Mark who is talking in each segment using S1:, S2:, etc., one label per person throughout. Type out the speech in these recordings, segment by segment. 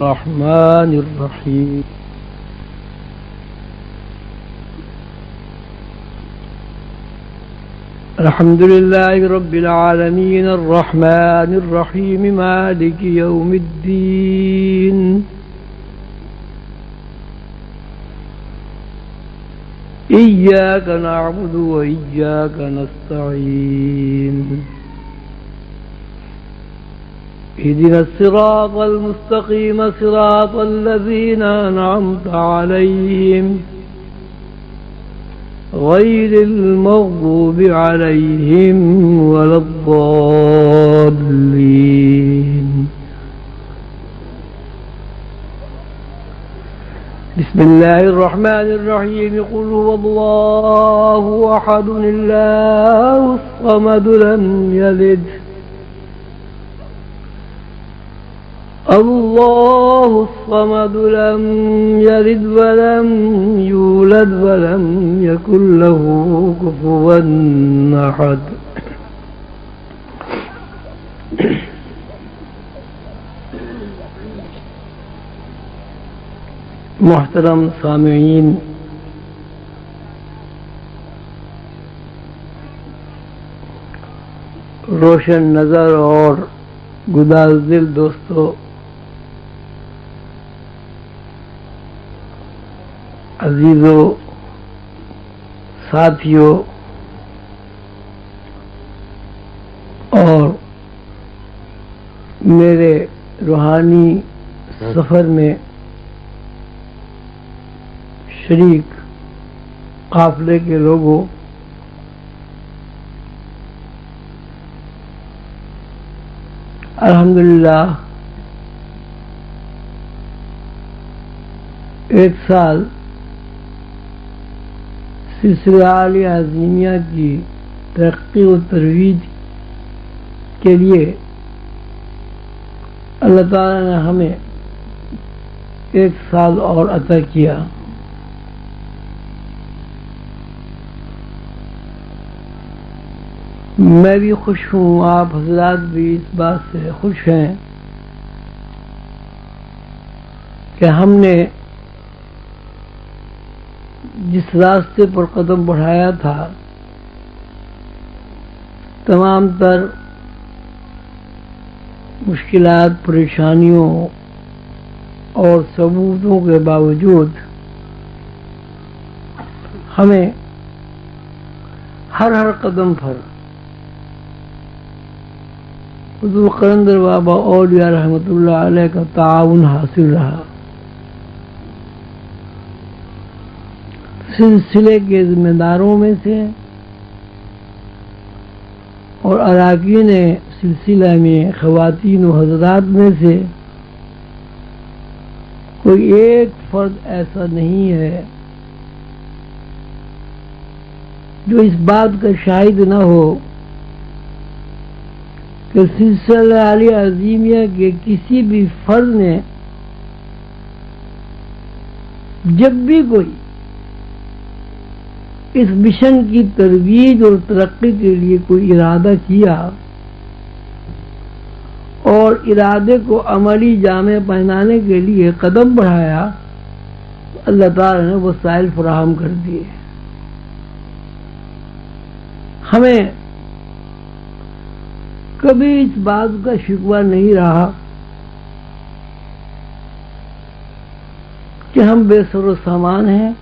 S1: الرحمن الرحيم الحمد لله رب العالمين الرحمن الرحيم مالك يوم الدين إياك نعبد وإياك نستعين اهدنا الصراط المستقيم صراط الذين أنعمت عليهم غير المغضوب عليهم ولا الضالين. بسم الله الرحمن الرحيم قل هو الله أحد الله الصمد لم يلد الله الصمد لم يلد ولم يولد ولم يكن له كفوا أحد. محترم سامعین، روشن نظر اور گداز دل دوستو، عزیزو، ساتھیو اور میرے روحانی سفر میں شریک قافلے کے لوگوں، الحمدللہ ایک سال سلسلہ عالیہ عظیمیہ کی ترقی و ترویج کے لیے اللہ تعالیٰ نے ہمیں ایک سال اور عطا کیا۔ میں بھی خوش ہوں، آپ حضرات بھی اس بات سے خوش ہیں کہ ہم نے جس راستے پر قدم بڑھایا تھا، تمام تر مشکلات، پریشانیوں اور ثبوتوں کے باوجود ہمیں ہر قدم پر حضور قلندر بابا اولیاء رحمۃ اللہ علیہ کا تعاون حاصل رہا۔ سلسلے کے ذمہ داروں میں سے اور اراکین سلسلہ میں خواتین و حضرات میں سے کوئی ایک فرد ایسا نہیں ہے جو اس بات کا شاہد نہ ہو کہ سلسلہ عالیہ عظیمیہ کے کسی بھی فرد نے جب بھی کوئی اس مشن کی ترویج اور ترقی کے لیے کوئی ارادہ کیا اور ارادے کو عملی جامع پہنانے کے لیے قدم بڑھایا، اللہ تعالی نے وسائل فراہم کر دیے۔ ہمیں کبھی اس بات کا شکوہ نہیں رہا کہ ہم بے سر و سامان ہیں،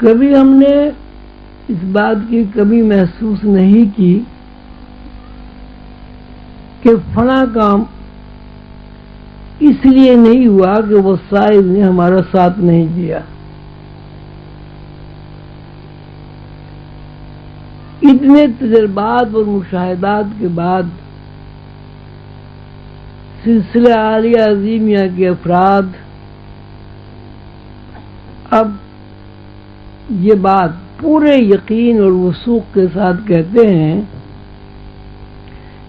S1: کبھی ہم نے اس بات کی کمی محسوس نہیں کی کہ فلاں کام اس لیے نہیں ہوا کہ وسائل نے ہمارا ساتھ نہیں دیا۔ اتنے تجربات اور مشاہدات کے بعد سلسلہ عالیہ عظیمیہ کے افراد اب یہ بات پورے یقین اور وثوق کے ساتھ کہتے ہیں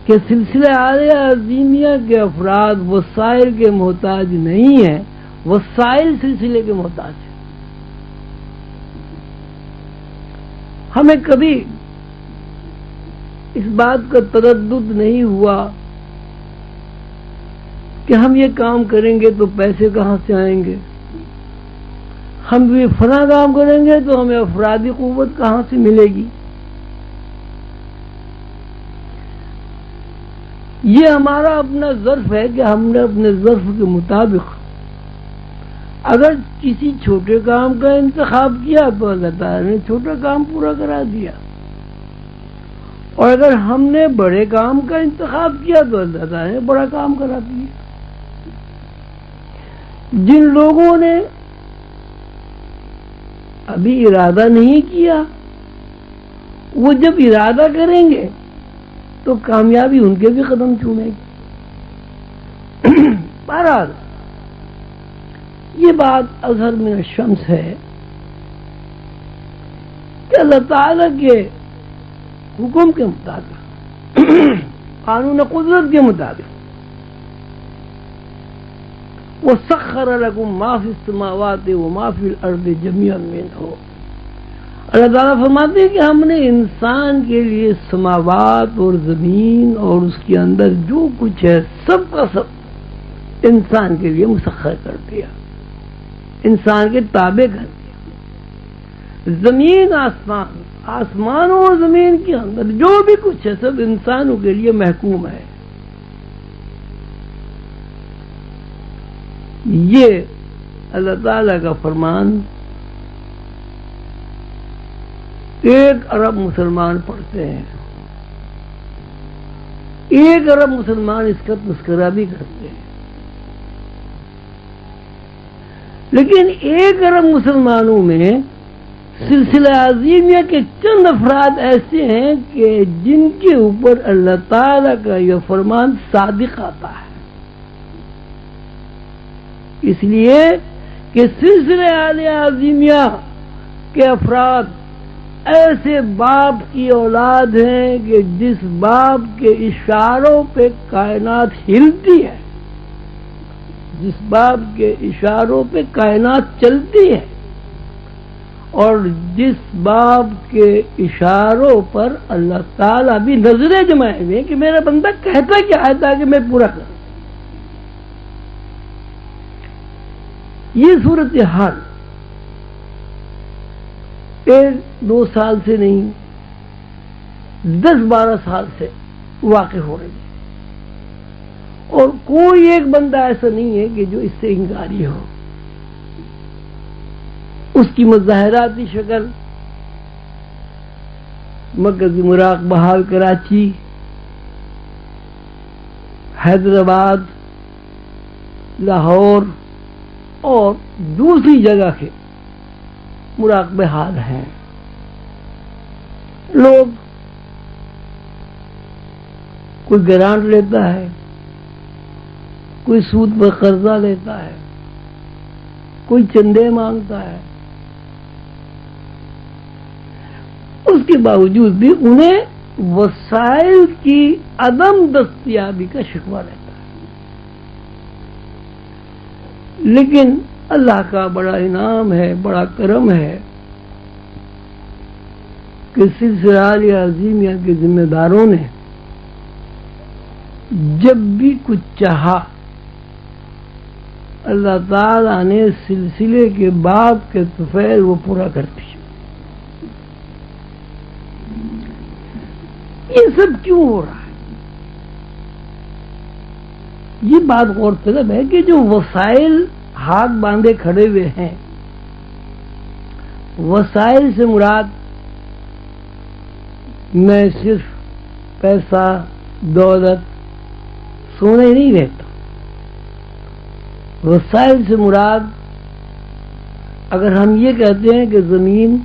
S1: کہ سلسلہ عالیہ عظیمیہ کے افراد وسائل کے محتاج نہیں ہیں، وسائل سلسلے کے محتاج ہیں۔ ہمیں کبھی اس بات کا تردد نہیں ہوا کہ ہم یہ کام کریں گے تو پیسے کہاں سے آئیں گے، ہم یہ فلاں کام کریں گے تو ہمیں افرادی قوت کہاں سے ملے گی. یہ ہمارا اپنا ظرف ہے کہ ہم نے اپنے ظرف کے مطابق اگر کسی چھوٹے کام کا انتخاب کیا تو اللہ تعالیٰ نے چھوٹا کام پورا کرا دیا، اور اگر ہم نے بڑے کام کا انتخاب کیا تو اللہ تعالیٰ نے بڑا کام کرا دیا. جن لوگوں نے ابھی ارادہ نہیں کیا وہ جب ارادہ کریں گے تو کامیابی ان کے بھی قدم چومے گی. بہرحال یہ بات اظہر من الشمس ہے کہ اللہ تعالیٰ کے حکم کے مطابق قانون قدرت کے مطابق وَسَخَّرَ لَكُم مَّا فِي السَّمَاوَاتِ وَمَا فِي الْأَرْضِ جَمِيعًا مِّنْهُ. اللہ تعالیٰ فرماتے ہیں کہ ہم نے انسان کے لیے سماوات اور زمین اور اس کے اندر جو کچھ ہے سب کا سب انسان کے لیے مسخر کر دیا، انسان کے تابع کر دیا. زمین آسمان، آسمان اور زمین کے اندر جو بھی کچھ ہے سب انسانوں کے لیے محکوم ہے. یہ اللہ تعالیٰ کا فرمان 1 ارب مسلمان پڑھتے ہیں، 1 ارب مسلمان اس کا تذکرہ بھی کرتے ہیں، لیکن 1 ارب مسلمانوں میں سلسلہ عظیمیہ کے چند افراد ایسے ہیں کہ جن کے اوپر اللہ تعالیٰ کا یہ فرمان صادق آتا ہے. اس لیے کہ سلسلہ عظیمیہ کے افراد ایسے باپ کی اولاد ہیں کہ جس باپ کے اشاروں پہ کائنات ہلتی ہے، جس باپ کے اشاروں پہ کائنات چلتی ہے، اور جس باپ کے اشاروں پر اللہ تعالیٰ بھی نظریں جمائے ہوئے کہ میرا بندہ کہتا کیا ہے تاکہ میں پورا کروں. یہ صورتحال 1-2 سال سے نہیں 10-12 سال سے واقع ہو رہی ہے، اور کوئی ایک بندہ ایسا نہیں ہے کہ جو اس سے انکاری ہو. اس کی مظاہراتی شکل مرکزی مراق بحال کراچی، حیدرآباد، لاہور اور دوسری جگہ کے مراقبہ حال ہیں. لوگ کوئی گرانٹ لیتا ہے، کوئی سود پر قرضہ لیتا ہے، کوئی چندے مانگتا ہے، اس کے باوجود بھی انہیں وسائل کی عدم دستیابی کا شکوہ رہتا ہے. لیکن اللہ کا بڑا انعام ہے، بڑا کرم ہے کہ سلسلہ عظیمیہ کے ذمہ داروں نے جب بھی کچھ چاہا اللہ تعالیٰ نے سلسلے کے باپ کے طفیل وہ پورا کر دیا. یہ سب کیوں ہو رہا ہے؟ یہ بات غور طلب ہے کہ جو وسائل ہاتھ باندھے کھڑے ہوئے ہیں، وسائل سے مراد میں صرف پیسہ، دولت، سونے نہیں رہتا. وسائل سے مراد اگر ہم یہ کہتے ہیں کہ زمین،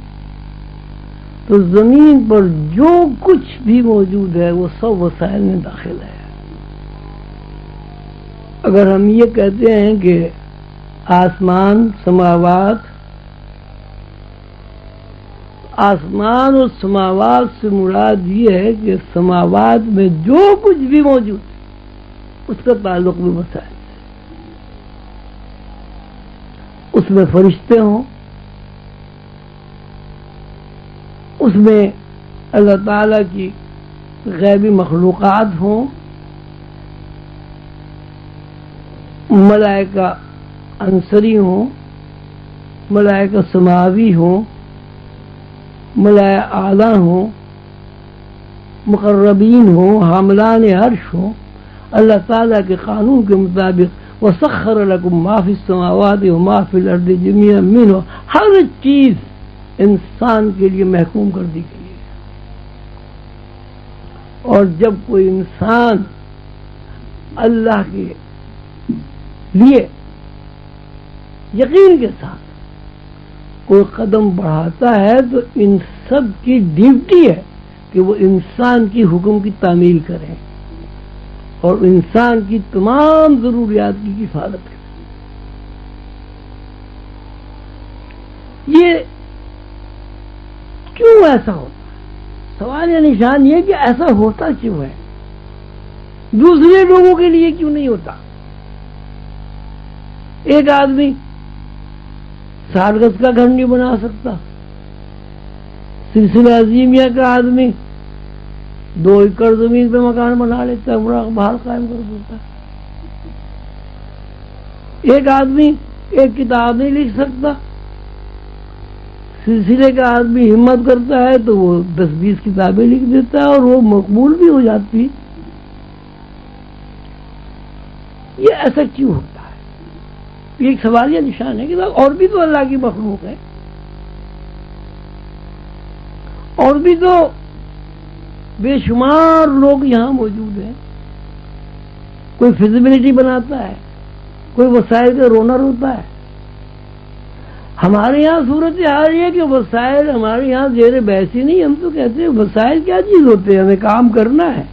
S1: تو زمین پر جو کچھ بھی موجود ہے وہ سب وسائل میں داخل ہے. اگر ہم یہ کہتے ہیں کہ آسمان، سماوات، آسمان اور سماوات سے مراد یہ ہے کہ سماوات میں جو کچھ بھی موجود ہے اس کا تعلق بھی وسائل سے. اس میں فرشتے ہوں، اس میں اللہ تعالیٰ کی غیبی مخلوقات ہوں، ملائکہ انصری ہوں، ملائکہ سماوی ہوں، ملائکہ اعلیٰ ہوں، مقربین ہوں، حاملان عرش ہوں، اللہ تعالیٰ کے قانون کے مطابق وَسَخَّرَ لَكُم مَّا فِي السَّمَاوَاتِ وَمَا فِي الْأَرْضِ جَمِيعًا مِّنْهُ، ہر چیز انسان کے لیے محکوم کر دی گئی ہے۔ اور جب کوئی انسان اللہ کے لیے یقین کے ساتھ کوئی قدم بڑھاتا ہے تو ان سب کی ڈیوٹی ہے کہ وہ انسان کی حکم کی تعمیل کریں اور انسان کی تمام ضروریات کی حفاظت کریں۔ یہ کیوں ایسا ہوتا ہے؟ سوال یا نشان یہ کہ ایسا ہوتا کیوں ہے، دوسرے لوگوں کے لیے کیوں نہیں ہوتا؟ ایک آدمی 60 گز کا گھر نہیں بنا سکتا، سلسلہ عظیمیہ کا آدمی 2 ایکڑ زمین پہ مکان بنا لیتا ہے، بڑا بہار قائم کر دیتا ہے۔ ایک آدمی ایک کتاب نہیں لکھ سکتا، سلسلے کا آدمی ہمت کرتا ہے تو وہ 10-20 کتابیں لکھ دیتا ہے اور وہ مقبول بھی ہو جاتی ہے۔ یہ ایسا کیوں ہوتا ہے؟ یہ ایک سوالیہ نشان ہے کہ اور بھی تو اللہ کی مخلوق ہے، اور بھی تو بے شمار لوگ یہاں موجود ہیں۔ کوئی فیزیبلٹی بناتا ہے، کوئی وسائل کا رونر ہوتا ہے۔ ہمارے یہاں صورت حال یہ ہے کہ وسائل ہمارے یہاں زیر بحث ہی نہیں، ہم تو کہتے ہیں وسائل کیا چیز ہوتے ہیں، ہمیں کام کرنا ہے،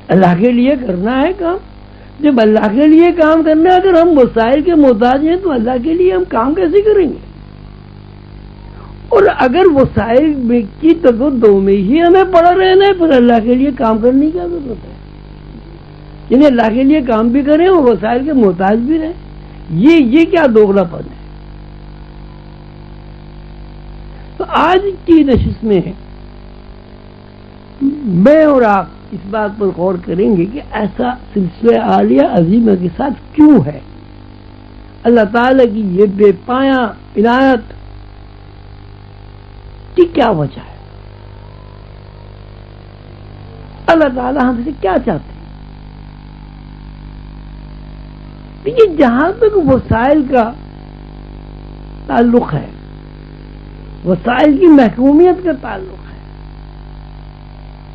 S1: اللہ کے لیے کرنا ہے کام۔ جب اللہ کے لیے کام کرنا ہے، اگر ہم وسائل کے محتاج ہیں تو اللہ کے لیے ہم کام کیسے کریں گے؟ اور اگر وسائل کی تقدم میں ہی ہمیں پڑا رہنا ہے پھر اللہ کے لیے کام کرنے کی کیا ضرورت ہے؟ یعنی اللہ کے لیے کام بھی کریں اور وسائل کے محتاج بھی رہیں، یہ کیا دوگلا پن ہے؟ تو آج کی نشست میں میں اور آپ اس بات پر غور کریں گے کہ ایسا سلسلہ عالیہ عظیمہ کے ساتھ کیوں ہے؟ اللہ تعالیٰ کی یہ بے پایہ عنایت کی کیا وجہ ہے؟ اللہ تعالیٰ ہم سے کیا چاہتے ہیں؟ یہ جہاں تک وسائل کا تعلق ہے، وسائل کی محکومیت کا تعلق ہے،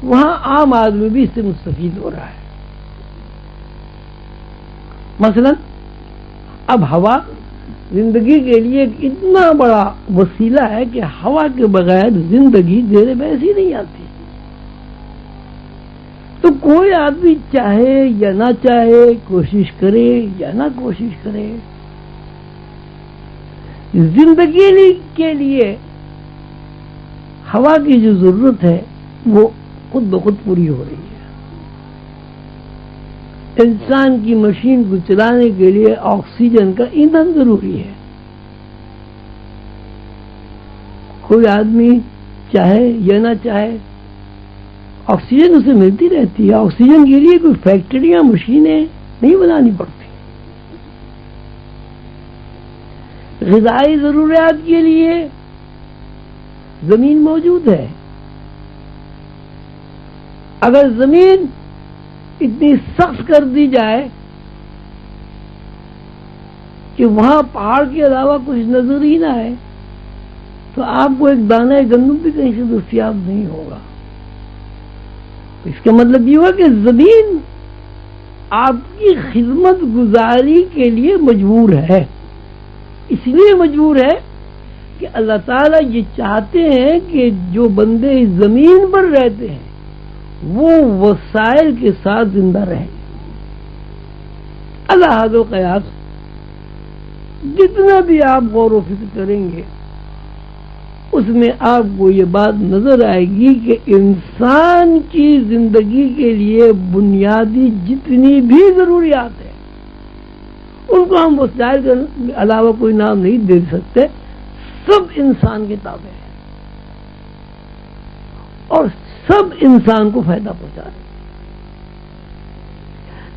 S1: وہاں عام آدمی بھی اس سے مستفید ہو رہا ہے۔ مثلا اب ہوا زندگی کے لیے ایک اتنا بڑا وسیلہ ہے کہ ہوا کے بغیر زندگی زیر بحث ہی نہیں آتی۔ تو کوئی آدمی چاہے یا نہ چاہے، کوشش کرے یا نہ کوشش کرے، زندگی کے لیے ہوا کی جو ضرورت ہے وہ خود بخود پوری ہو رہی ہے۔ انسان کی مشین کو چلانے کے لیے آکسیجن کا ایندھن ضروری ہے۔ کوئی آدمی چاہے یا نہ چاہے آکسیجن اسے ملتی رہتی ہے۔ آکسیجن کے لیے کوئی فیکٹریاں مشینیں نہیں بنانی پڑتی۔ غذائی ضروریات کے لیے زمین موجود ہے۔ اگر زمین اتنی سخت کر دی جائے کہ وہاں پہاڑ کے علاوہ کچھ نظر ہی نہ آئے تو آپ کو ایک دانہ گندم بھی کہیں سے دستیاب نہیں ہوگا۔ اس کا مطلب یہ ہوا کہ زمین آپ کی خدمت گزاری کے لیے مجبور ہے۔ اس لیے مجبور ہے کہ اللہ تعالیٰ یہ چاہتے ہیں کہ جو بندے اس زمین پر رہتے ہیں وہ وسائل کے ساتھ زندہ رہیں۔ اللہ حد و قیاس جتنا بھی آپ غور و فکر کریں گے اس میں آپ کو یہ بات نظر آئے گی کہ انسان کی زندگی کے لیے بنیادی جتنی بھی ضروریات ہیں ان کو ہم وسائل کے علاوہ کوئی نام نہیں دے سکتے، سب انسان کے تابع ہیں اور سب انسان کو فائدہ پہنچا رہے ہیں۔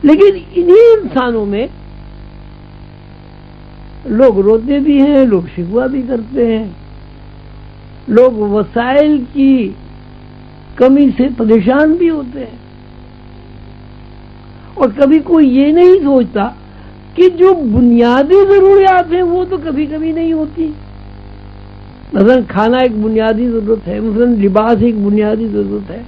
S1: لیکن انہی انسانوں میں لوگ روتے بھی ہیں، لوگ شکوہ بھی کرتے ہیں، لوگ وسائل کی کمی سے پریشان بھی ہوتے ہیں، اور کبھی کوئی یہ نہیں سوچتا کہ جو بنیادی ضروریات ہیں وہ تو کبھی کبھی نہیں ہوتی. مثلا کھانا ایک بنیادی ضرورت ہے، مثلا لباس ایک بنیادی ضرورت ہے،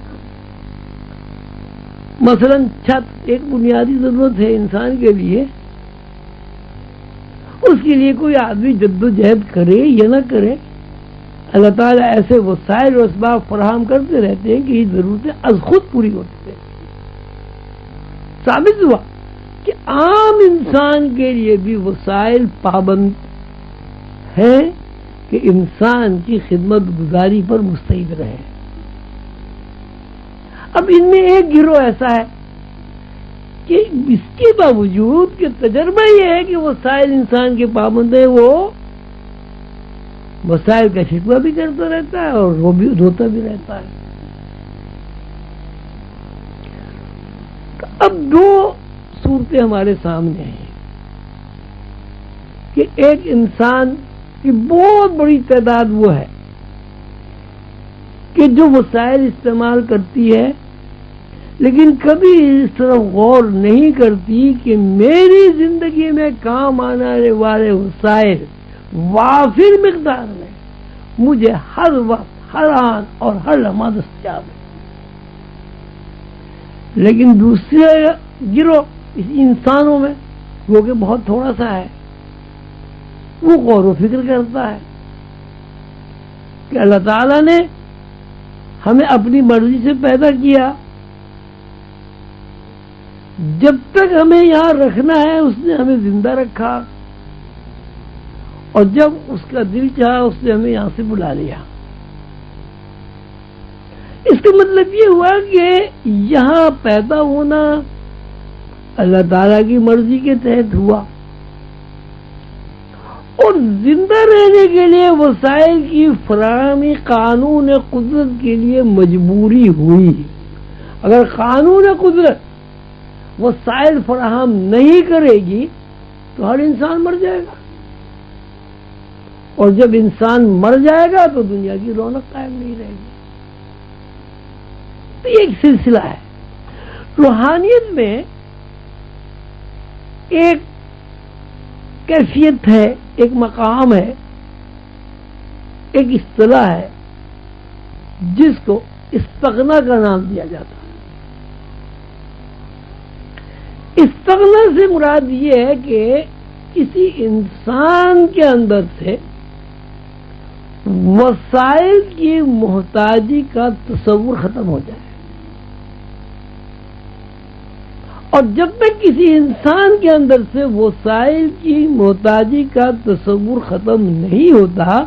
S1: مثلا چھت ایک بنیادی ضرورت ہے انسان کے لیے. اس کے لیے کوئی آدمی جدوجہد کرے یا نہ کرے، اللہ تعالیٰ ایسے وسائل و اسباب فراہم کرتے رہتے ہیں کہ یہ ضرورتیں از خود پوری ہوتی ہیں. ثابت ہوا کہ عام انسان کے لیے بھی وسائل پابند ہیں کہ انسان کی خدمت گزاری پر مستعد رہے. اب ان میں ایک گروہ ایسا ہے کہ اس کے باوجود کہ تجربہ یہ ہے کہ وسائل انسان کے پابند ہیں، وہ وسائل کا شکوہ بھی کرتا رہتا ہے اور وہ بھی روتا بھی رہتا ہے. اب دو صورتیں ہمارے سامنے ہیں کہ ایک انسان کی بہت بڑی تعداد وہ ہے کہ جو وسائل استعمال کرتی ہے لیکن کبھی اس طرح غور نہیں کرتی کہ میری زندگی میں کام آنے والے وسائل وافر مقدار میں مجھے ہر وقت، ہر آن اور ہر لمحہ دستیاب ہے. لیکن دوسرے گروہ اس انسانوں میں وہ کہ بہت تھوڑا سا ہے، وہ غور و فکر کرتا ہے کہ اللہ تعالیٰ نے ہمیں اپنی مرضی سے پیدا کیا، جب تک ہمیں یہاں رکھنا ہے اس نے ہمیں زندہ رکھا، اور جب اس کا دل چاہا اس نے ہمیں یہاں سے بلا لیا. اس کا مطلب یہ ہوا کہ یہاں پیدا ہونا اللہ تعالیٰ کی مرضی کے تحت ہوا، اور زندہ رہنے کے لیے وسائل کی فراہمی قانون قدرت کے لیے مجبوری ہوئی. اگر قانون قدرت وسائل فراہم نہیں کرے گی تو ہر انسان مر جائے گا، اور جب انسان مر جائے گا تو دنیا کی رونق قائم نہیں رہے گی. تو یہ ایک سلسلہ ہے. روحانیت میں ایک کیفیت ہے، ایک مقام ہے، ایک اصطلاح ہے جس کو استغنا کا نام دیا جاتا ہے. استغنا سے مراد یہ ہے کہ کسی انسان کے اندر سے وسائل کی محتاجی کا تصور ختم ہو جائے. اور جب تک کسی انسان کے اندر سے وسائل کی محتاجی کا تصور ختم نہیں ہوتا،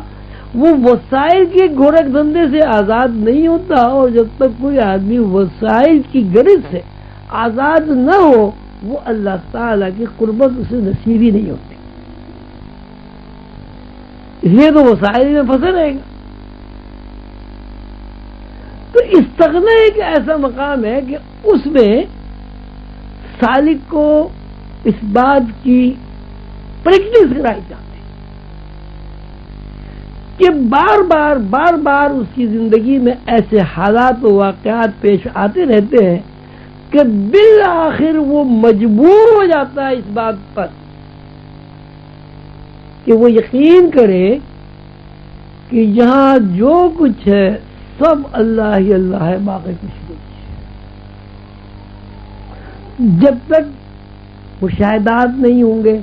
S1: وہ وسائل کے گورکھ دھندے سے آزاد نہیں ہوتا، اور جب تک کوئی آدمی وسائل کی غرض سے آزاد نہ ہو وہ اللہ تعالیٰ کی قربت اسے نصیب ہی نہیں ہوتی. اس لیے تو وسائل میں پھنسا رہے گا. تو استغنا ایک ایسا مقام ہے کہ اس میں سالک کو اس بات کی پریکٹس کرائی جاتی ہے کہ بار بار اس کی زندگی میں ایسے حالات و واقعات پیش آتے رہتے ہیں کہ بالآخر وہ مجبور ہو جاتا ہے اس بات پر کہ وہ یقین کرے کہ یہاں جو کچھ ہے سب اللہ ہی اللہ ہے، باقی کچھ نہیں. جب تک مشاہدات نہیں ہوں گے،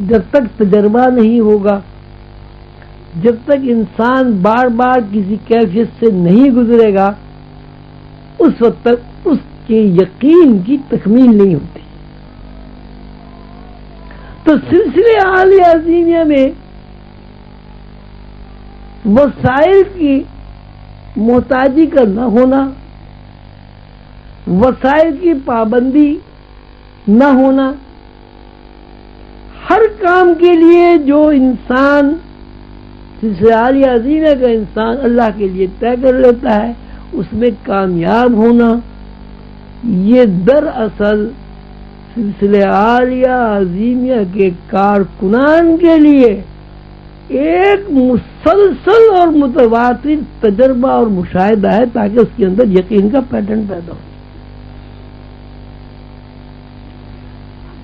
S1: جب تک تجربہ نہیں ہوگا، جب تک انسان بار بار کسی کیفیت سے نہیں گزرے گا، اس وقت تک اس کے یقین کی تکمیل نہیں ہوتی. تو سلسلے عالیہ عظیمیہ میں وسائل کی محتاجی کا نہ ہونا، وسائل کی پابندی نہ ہونا، ہر کام کے لیے جو انسان سلسلہ عالیہ عظیمیہ کا انسان اللہ کے لیے طے کر لیتا ہے اس میں کامیاب ہونا، یہ دراصل سلسلہ عالیہ عظیمیہ کے کارکنان کے لیے ایک مسلسل اور متواتر تجربہ اور مشاہدہ ہے تاکہ اس کے اندر یقین کا پیٹرن پیدا ہو۔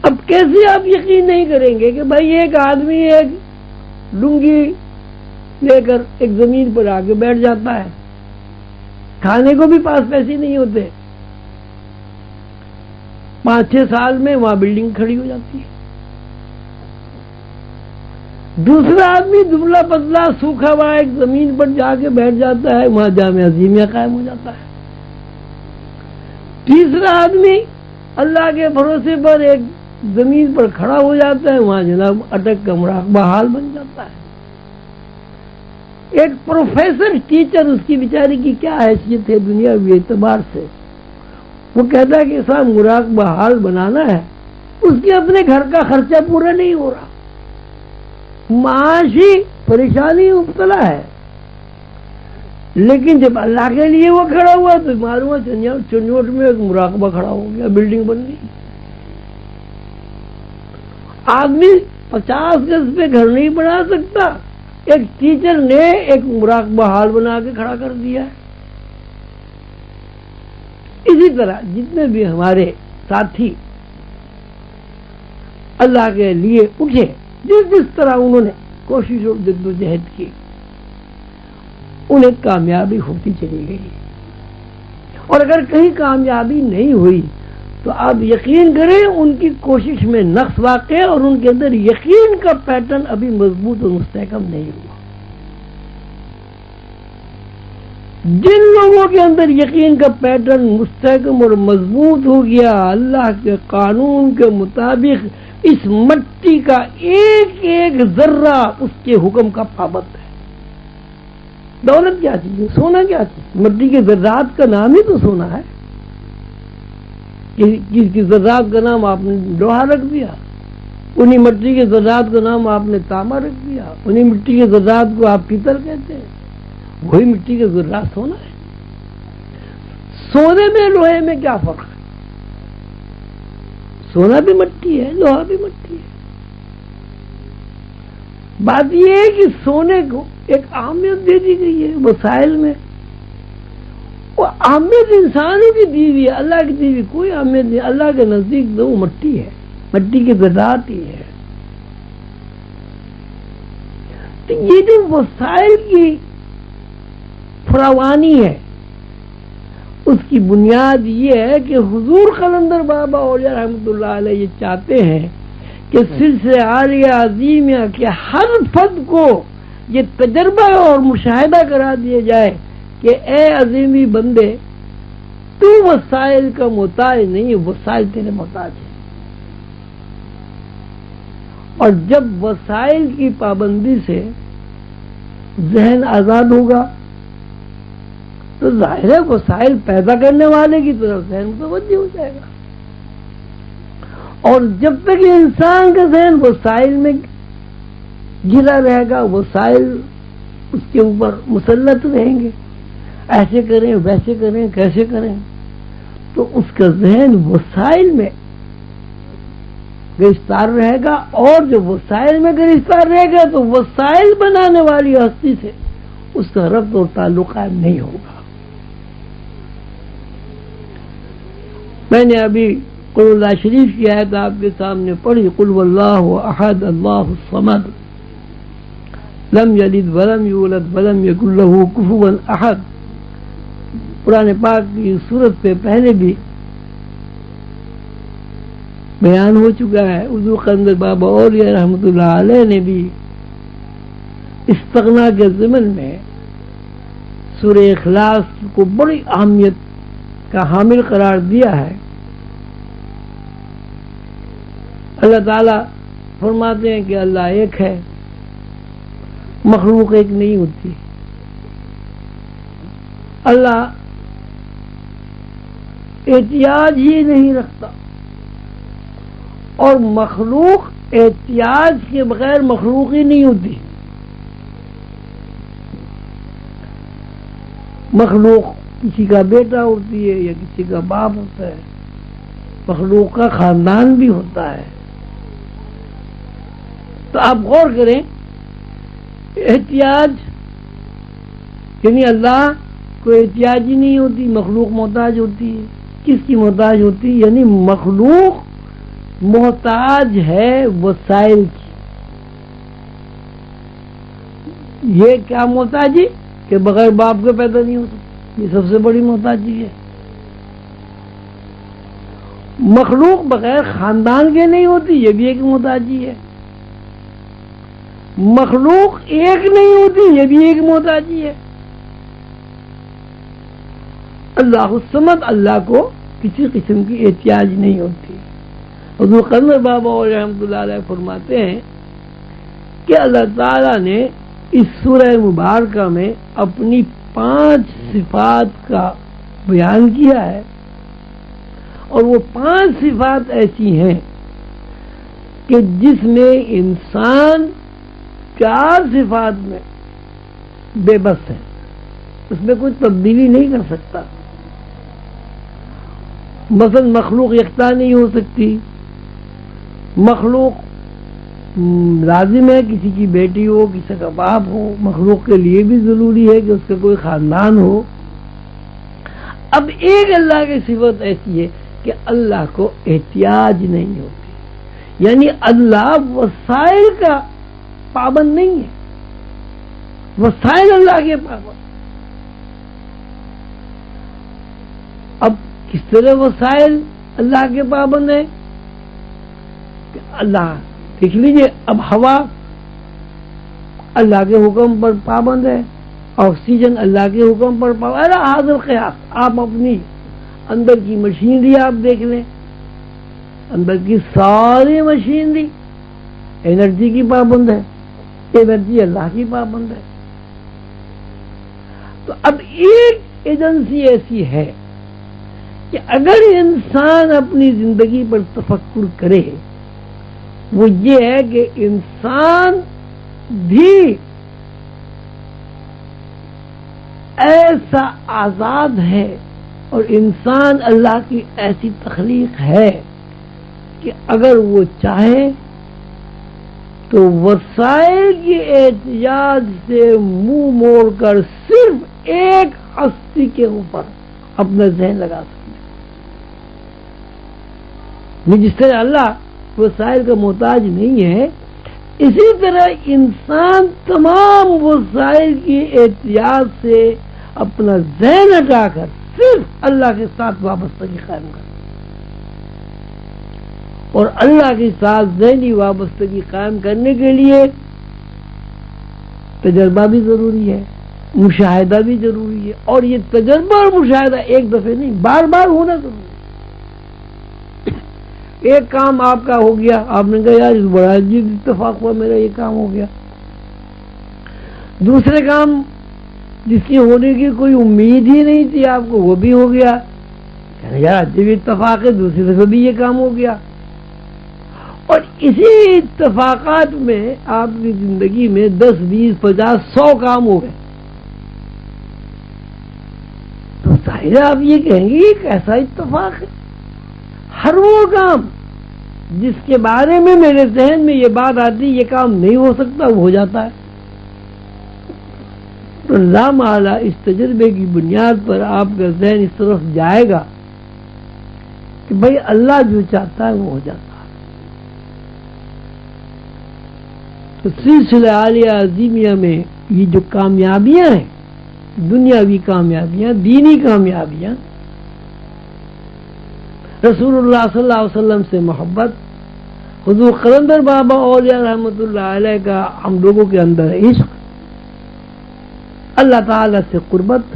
S1: اب کیسے آپ یقین نہیں کریں گے کہ بھائی ایک آدمی ایک لنگی لے کر ایک زمین پر آ کے بیٹھ جاتا ہے، کھانے کو بھی پاس پیسے نہیں ہوتے، 5-6 سال میں وہاں بلڈنگ کھڑی ہو جاتی ہے۔ دوسرا آدمی دبلا پتلا سوکھا ہوا ایک زمین پر جا کے بیٹھ جاتا ہے، وہاں جامع عظیمیہ قائم ہو جاتا ہے۔ تیسرا آدمی اللہ کے بھروسے پر ایک زمین پر کھڑا ہو جاتا ہے، وہاں جناب اٹک کا مراقبہ حال بن جاتا ہے۔ ایک پروفیسر ٹیچر، اس کی بیچاری کی کیا حیثیت ہے دنیاوی اعتبار سے، وہ کہتا ہے کہ صاحب مراقبہ حال بنانا ہے، اس کے اپنے گھر کا خرچہ پورا نہیں ہو رہا، معاشی پریشانی مبتلا ہے، لیکن جب اللہ کے لیے وہ کھڑا ہوا تو معلوم ہے چنوٹ میں ایک مراقبہ کھڑا ہو گیا، بلڈنگ بن گئی۔ آدمی 50 گز پہ گھر نہیں بنا سکتا، ایک ٹیچر نے ایک مراقبہ حال بنا کے کھڑا کر دیا ہے۔ اسی طرح جتنے بھی ہمارے ساتھی اللہ کے لیے اٹھے، جس طرح انہوں نے کوشش اور جد و جہد کی، انہیں کامیابی ہوتی چلی گئی، اور اگر کہیں کامیابی نہیں ہوئی تو آپ یقین کریں ان کی کوشش میں نقص واقع ہے، اور ان کے اندر یقین کا پیٹرن ابھی مضبوط اور مستحکم نہیں ہوا۔ جن لوگوں کے اندر یقین کا پیٹرن مستحکم اور مضبوط ہو گیا، اللہ کے قانون کے مطابق اس مٹی کا ایک ایک ذرہ اس کے حکم کا پابند ہے۔ دولت کیا چیز ہے؟ سونا کیا چیز؟ مٹی کے ذرات کا نام ہی تو سونا ہے۔ کس کی ذرات کا نام آپ نے لوہا رکھ دیا، انہی مٹی کے ذرات کا نام آپ نے تانبا رکھ دیا، انہی مٹی کے ذرات کو آپ پیتل کہتے ہیں، وہی مٹی کے ذرات سونا ہے۔ سونے میں لوہے میں کیا فرق ہے؟ سونا بھی مٹی ہے، لوہا بھی مٹی ہے۔ بات یہ ہے کہ سونے کو ایک اہمیت دے دی گئی ہے وسائل میں، وہ اہمیت انسانوں کی دی ہوئی ہے، اللہ کی دی ہوئی کوئی اہمیت نہیں۔ اللہ کے نزدیک تو وہ مٹی ہے، مٹی کے ذرات ہی ہے۔ تو یہ جو وسائل کی فراوانی ہے، اس کی بنیاد یہ ہے کہ حضور قلندر بابا اولیاء رحمۃ اللہ علیہ یہ چاہتے ہیں کہ سلسلہ عالیہ عظیمیہ کے ہر فرد کو یہ تجربہ اور مشاہدہ کرا دیا جائے کہ اے عظیمی بندے، تو وسائل کا محتاج نہیں، وسائل تیرے محتاج ہے۔ اور جب وسائل کی پابندی سے ذہن آزاد ہوگا تو ظاہر ہے وسائل پیدا کرنے والے کی طرف ذہن متوجہ ہو جائے گا، اور جب تک انسان کا ذہن وسائل میں گھرا رہے گا، وسائل اس کے اوپر مسلط رہیں گے، ایسے کریں ویسے کریں کیسے کریں، تو اس کا ذہن وسائل میں گرفتار رہے گا، اور جو وسائل میں گرفتار رہے گا تو وسائل بنانے والی ہستی سے اس کا ربط اور تعلق قائم نہیں ہوگا۔ میں نے ابھی قل اللہ شریف کی آیت آپ کے سامنے پڑھی، قل واللہ احد اللہ الصمد لم یلد ولم یولد ولم یکن لہ کفوا احد۔ قرآن پاک کی سورت پہ پہلے بھی بیان ہو چکا ہے۔ حضور قلندر بابا اولیاء رحمۃ اللہ علیہ نے بھی استغنا کے ضمن میں سورہ اخلاص کو بڑی اہمیت کا حامل قرار دیا ہے۔ اللہ تعالیٰ فرماتے ہیں کہ اللہ ایک ہے، مخلوق ایک نہیں ہوتی۔ اللہ احتیاج ہی نہیں رکھتا، اور مخلوق احتیاج کے بغیر مخلوق ہی نہیں ہوتی۔ مخلوق کسی کا بیٹا ہوتی ہے یا کسی کا باپ ہوتا ہے، مخلوق کا خاندان بھی ہوتا ہے. تو آپ غور کریں، احتیاج یعنی اللہ کو احتیاج ہی نہیں ہوتی، مخلوق محتاج ہوتی ہے. کس کی محتاج ہوتی ہے؟ یعنی مخلوق محتاج ہے وسائل کی. یہ کیا محتاجی کہ بغیر باپ کے پیدا نہیں ہو سکتی، یہ سب سے بڑی محتاجی ہے. مخلوق بغیر خاندان کے نہیں ہوتی، یہ بھی ایک محتاجی ہے. مخلوق ایک نہیں ہوتی، یہ بھی ایک محتاجی ہے. اللہ الصمد، اللہ کو کسی قسم کی احتیاج نہیں ہوتی. حضور قلندر بابا رحمۃ اللہ علیہ فرماتے ہیں کہ اللہ تعالیٰ نے اس سورہ مبارکہ میں اپنی 5 صفات کا بیان کیا ہے، اور وہ 5 صفات ایسی ہیں کہ جس میں انسان 4 صفات میں بے بس ہے، اس میں کوئی تبدیلی نہیں کر سکتا. مثلا مخلوق یکتا نہیں ہو سکتی. مخلوق لازم ہے کسی کی بیٹی ہو، کسی کا باپ ہو. مخلوق کے لیے بھی ضروری ہے کہ اس کا کوئی خاندان ہو. اب ایک اللہ کی صفت ایسی ہے کہ اللہ کو احتیاج نہیں ہوتی، یعنی اللہ وسائل کا پابند نہیں ہے. وسائل اللہ کے پابند. اب کس طرح وسائل اللہ کے پابند ہے کہ اللہ دیکھ لیجئے، اب ہوا اللہ کے حکم پر پابند ہے، آکسیجن اللہ کے حکم پر پابند ہے. حاضر قیاس، آپ اپنی اندر کی مشینری آپ دیکھ لیں، اندر کی ساری مشینری انرجی کی پابند ہے. انرجی اللہ کی پابند ہے. تو اب ایک ایجنسی ایسی ہے کہ اگر انسان اپنی زندگی پر تفکر کرے، وہ یہ ہے کہ انسان بھی ایسا آزاد ہے اور انسان اللہ کی ایسی تخلیق ہے کہ اگر وہ چاہے تو وسائل کی احتیاج سے منہ موڑ کر صرف ایک ہستی کے اوپر اپنا ذہن لگا سکتے. جس طرح اللہ وسائل کا محتاج نہیں ہے، اسی طرح انسان تمام وسائل کی احتیاج سے اپنا ذہن ہٹا کر صرف اللہ کے ساتھ وابستگی قائم کرتا. اور اللہ کے ساتھ ذہنی وابستگی قائم کرنے کے لیے تجربہ بھی ضروری ہے، مشاہدہ بھی ضروری ہے. اور یہ تجربہ اور مشاہدہ ایک دفعہ نہیں، بار بار ہونا ضروری ہے. ایک کام آپ کا ہو گیا، آپ نے کہا یار اس بڑا عجیب اتفاق ہوا، میرا یہ کام ہو گیا. دوسرے کام جس کی ہونے کی کوئی امید ہی نہیں تھی آپ کو، وہ بھی ہو گیا. یار عجیب اتفاق ہے، دوسری دفعہ بھی یہ کام ہو گیا. اور اسی اتفاقات میں آپ کی زندگی میں 10 20 50 100 کام ہو گئے. تو ظاہر ہے آپ یہ کہیں گے یہ کیسا اتفاق ہے. ہر وہ کام جس کے بارے میں میرے ذہن میں یہ بات آتی یہ کام نہیں ہو سکتا، وہ ہو جاتا ہے. تو لامحالہ اس تجربے کی بنیاد پر آپ کا ذہن اس طرف جائے گا کہ بھئی اللہ جو چاہتا ہے وہ ہو جاتا ہے. تو سلسلہ عالیہ عظیمیہ میں یہ جو کامیابیاں ہیں، دنیاوی کامیابیاں، دینی کامیابیاں، رسول اللہ صلی اللہ علیہ وسلم سے محبت، حضور قلندر بابا اولیاء رحمۃ اللہ علیہ کا ہم لوگوں کے اندر عشق، اللہ تعالی سے قربت،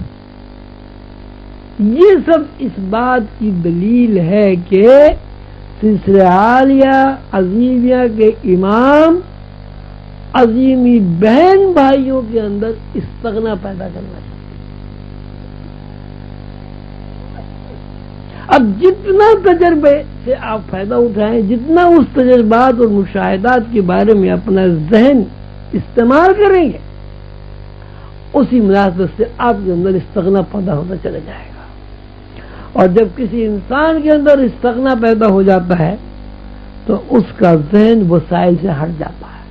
S1: یہ سب اس بات کی دلیل ہے کہ سلسلہ عالیہ عظیمیہ کے امام عظیمی بہن بھائیوں کے اندر استغنا پیدا کرنا چاہتے. اب جتنا تجربے سے آپ فائدہ اٹھائیں، جتنا اس تجربات اور مشاہدات کے بارے میں اپنا ذہن استعمال کریں گے، اسی مناسبت سے آپ کے اندر استغنا پیدا ہوتا چلا جائے گا. اور جب کسی انسان کے اندر استغنا پیدا ہو جاتا ہے تو اس کا ذہن وسائل سے ہٹ جاتا ہے،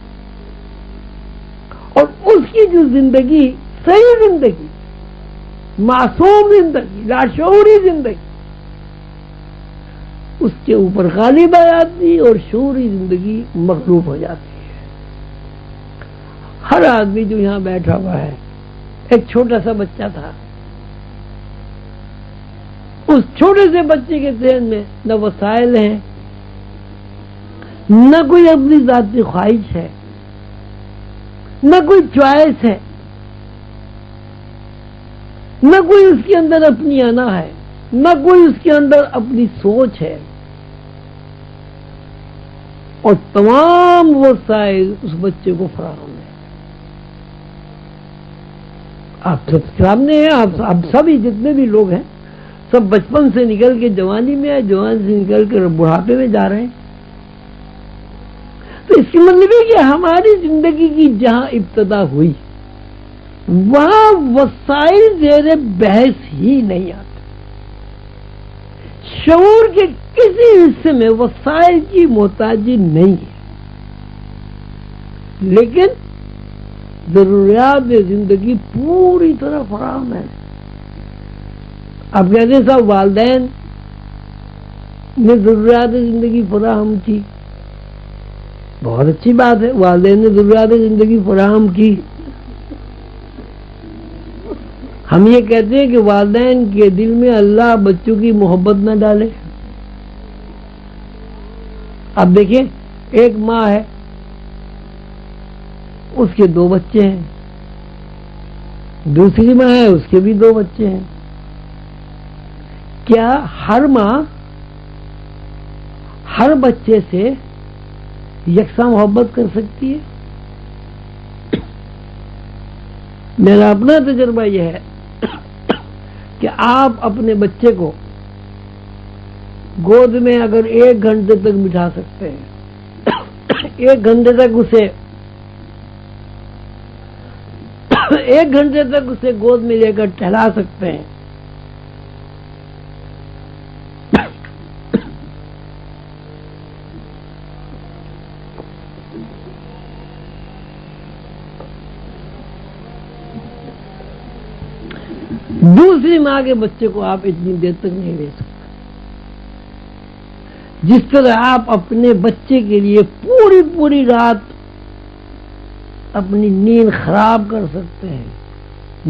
S1: اور اس کی جو زندگی، صحیح زندگی، معصوم زندگی، لاشعوری زندگی، اس کے اوپر غالب آ جاتی اور شعوری زندگی مغلوب ہو جاتی ہے۔ ہر آدمی جو یہاں بیٹھا ہوا ہے، ایک چھوٹا سا بچہ تھا، اس چھوٹے سے بچے کے ذہن میں نہ وسائل ہیں، نہ کوئی اپنی ذاتی خواہش ہے، نہ کوئی چوائس ہے، نہ کوئی اس کے اندر اپنی انا ہے، نہ کوئی اس کے اندر اپنی سوچ ہے، اور تمام وسائل اس بچے کو فراہم ہے۔ آپ سب سامنے ہیں، آپ سبھی جتنے بھی لوگ ہیں سب بچپن سے نکل کے جوانی میں آئے، جوانی سے نکل کے بڑھاپے میں جا رہے ہیں۔ تو اس کی مطلب ہے کہ ہماری زندگی کی جہاں ابتدا ہوئی وہاں وسائل زیر بحث ہی نہیں آتے۔ شعور کے کسی حصے میں وسائل کی محتاجی نہیں ہے، لیکن ضروریات زندگی پوری طرح فراہم ہے۔ آپ کہتے ہیں صاحب والدین نے ضروریات زندگی فراہم کی، بہت اچھی بات ہے، والدین نے ضروریات زندگی فراہم کی۔ ہم یہ کہتے ہیں کہ والدین کے دل میں اللہ بچوں کی محبت نہ ڈالے۔ اب دیکھیں، ایک ماں ہے، اس کے 2 بچے ہیں، دوسری ماں ہے، اس کے بھی 2 بچے ہیں۔ کیا ہر ماں ہر بچے سے یکساں محبت کر سکتی ہے؟ میرا اپنا تجربہ یہ ہے کہ آپ اپنے بچے کو گود میں اگر 1 گھنٹے تک بٹھا سکتے ہیں، 1 گھنٹے تک اسے گود میں لے کر ٹہلا سکتے ہیں، دوسری ماں کے بچے کو آپ اتنی دیر تک نہیں لے سکتے۔ جس طرح آپ اپنے بچے کے لیے پوری رات اپنی نیند خراب کر سکتے ہیں،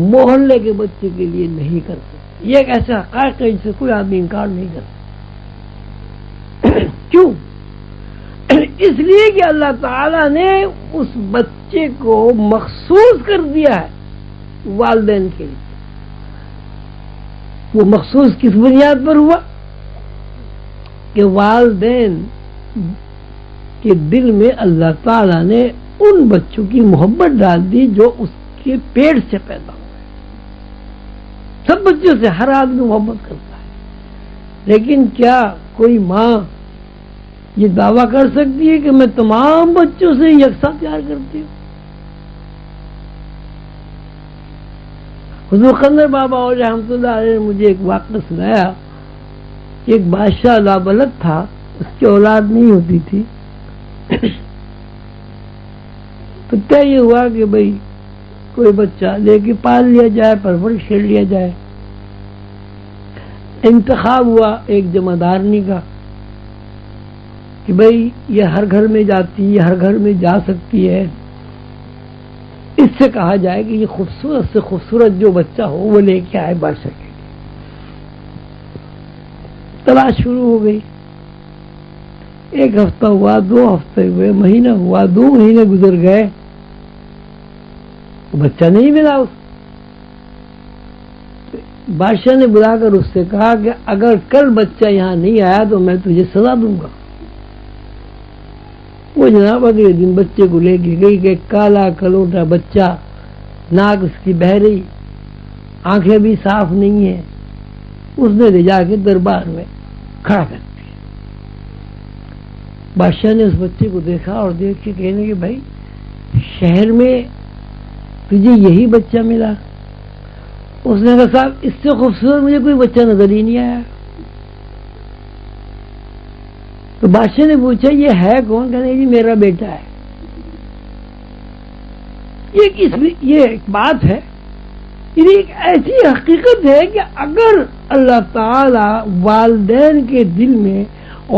S1: محلے کے بچے کے لیے نہیں کر سکتے۔ یہ ایک ایسا حقائق ہے جس سے کوئی آدمی انکار نہیں کر سکتا۔ کیوں؟ اس لیے کہ اللہ تعالیٰ نے اس بچے کو مخصوص کر دیا ہے والدین کے لیے۔ وہ مخصوص کس بنیاد پر ہوا؟ کہ والدین کے دل میں اللہ تعالیٰ نے ان بچوں کی محبت ڈال دی جو اس کے پیٹ سے پیدا ہوئے۔ سب بچوں سے ہر آدمی محبت کرتا ہے، لیکن کیا کوئی ماں یہ دعویٰ کر سکتی ہے کہ میں تمام بچوں سے یکساں پیار کرتی ہوں؟ حضور قندر بابا اور رحمۃ اللہ علیہ نے مجھے ایک واقعہ سنایا کہ ایک بادشاہ لابلد تھا، اس کی اولاد نہیں ہوتی تھی، تو طے یہ ہوا کہ بھئی کوئی بچہ لے کے پال لیا جائے، پرورش کر لیا جائے۔ انتخاب ہوا ایک جمعدارنی کا کہ بھئی یہ ہر گھر میں جاتی، یہ ہر گھر میں جا سکتی ہے، اس سے کہا جائے کہ یہ خوبصورت سے خوبصورت جو بچہ ہو وہ لے کے آئے بادشاہ کے لیے۔ تلاش شروع ہو گئی، 1 ہفتہ ہوا، 2 ہفتے ہوئے، مہینہ ہوا، 2 مہینے گزر گئے، بچہ نہیں ملا۔ اس بادشاہ نے بلا کر اس سے کہا کہ اگر کل بچہ یہاں نہیں آیا تو میں تجھے سزا دوں گا۔ وہ جناب اگلے دن بچے کو لے کے گئی کہ کالا کلوٹا بچہ، ناک اس کی بہری، آنکھیں بھی صاف نہیں ہیں، اس نے لے جا کے دربار میں کھڑا کر دیا۔ بادشاہ نے اس بچے کو دیکھا اور دیکھ کے کہنے کہ بھائی شہر میں تجھے یہی بچہ ملا؟ اس نے کہا صاحب اس سے خوبصورت مجھے کوئی بچہ نظر ہی نہیں آیا۔ تو بادشاہ نے پوچھا یہ ہے کون؟ کہنے جی میرا بیٹا ہے. یہ ایک بات ہے، یہ ایک ایسی حقیقت ہے کہ اگر اللہ تعالی والدین کے دل میں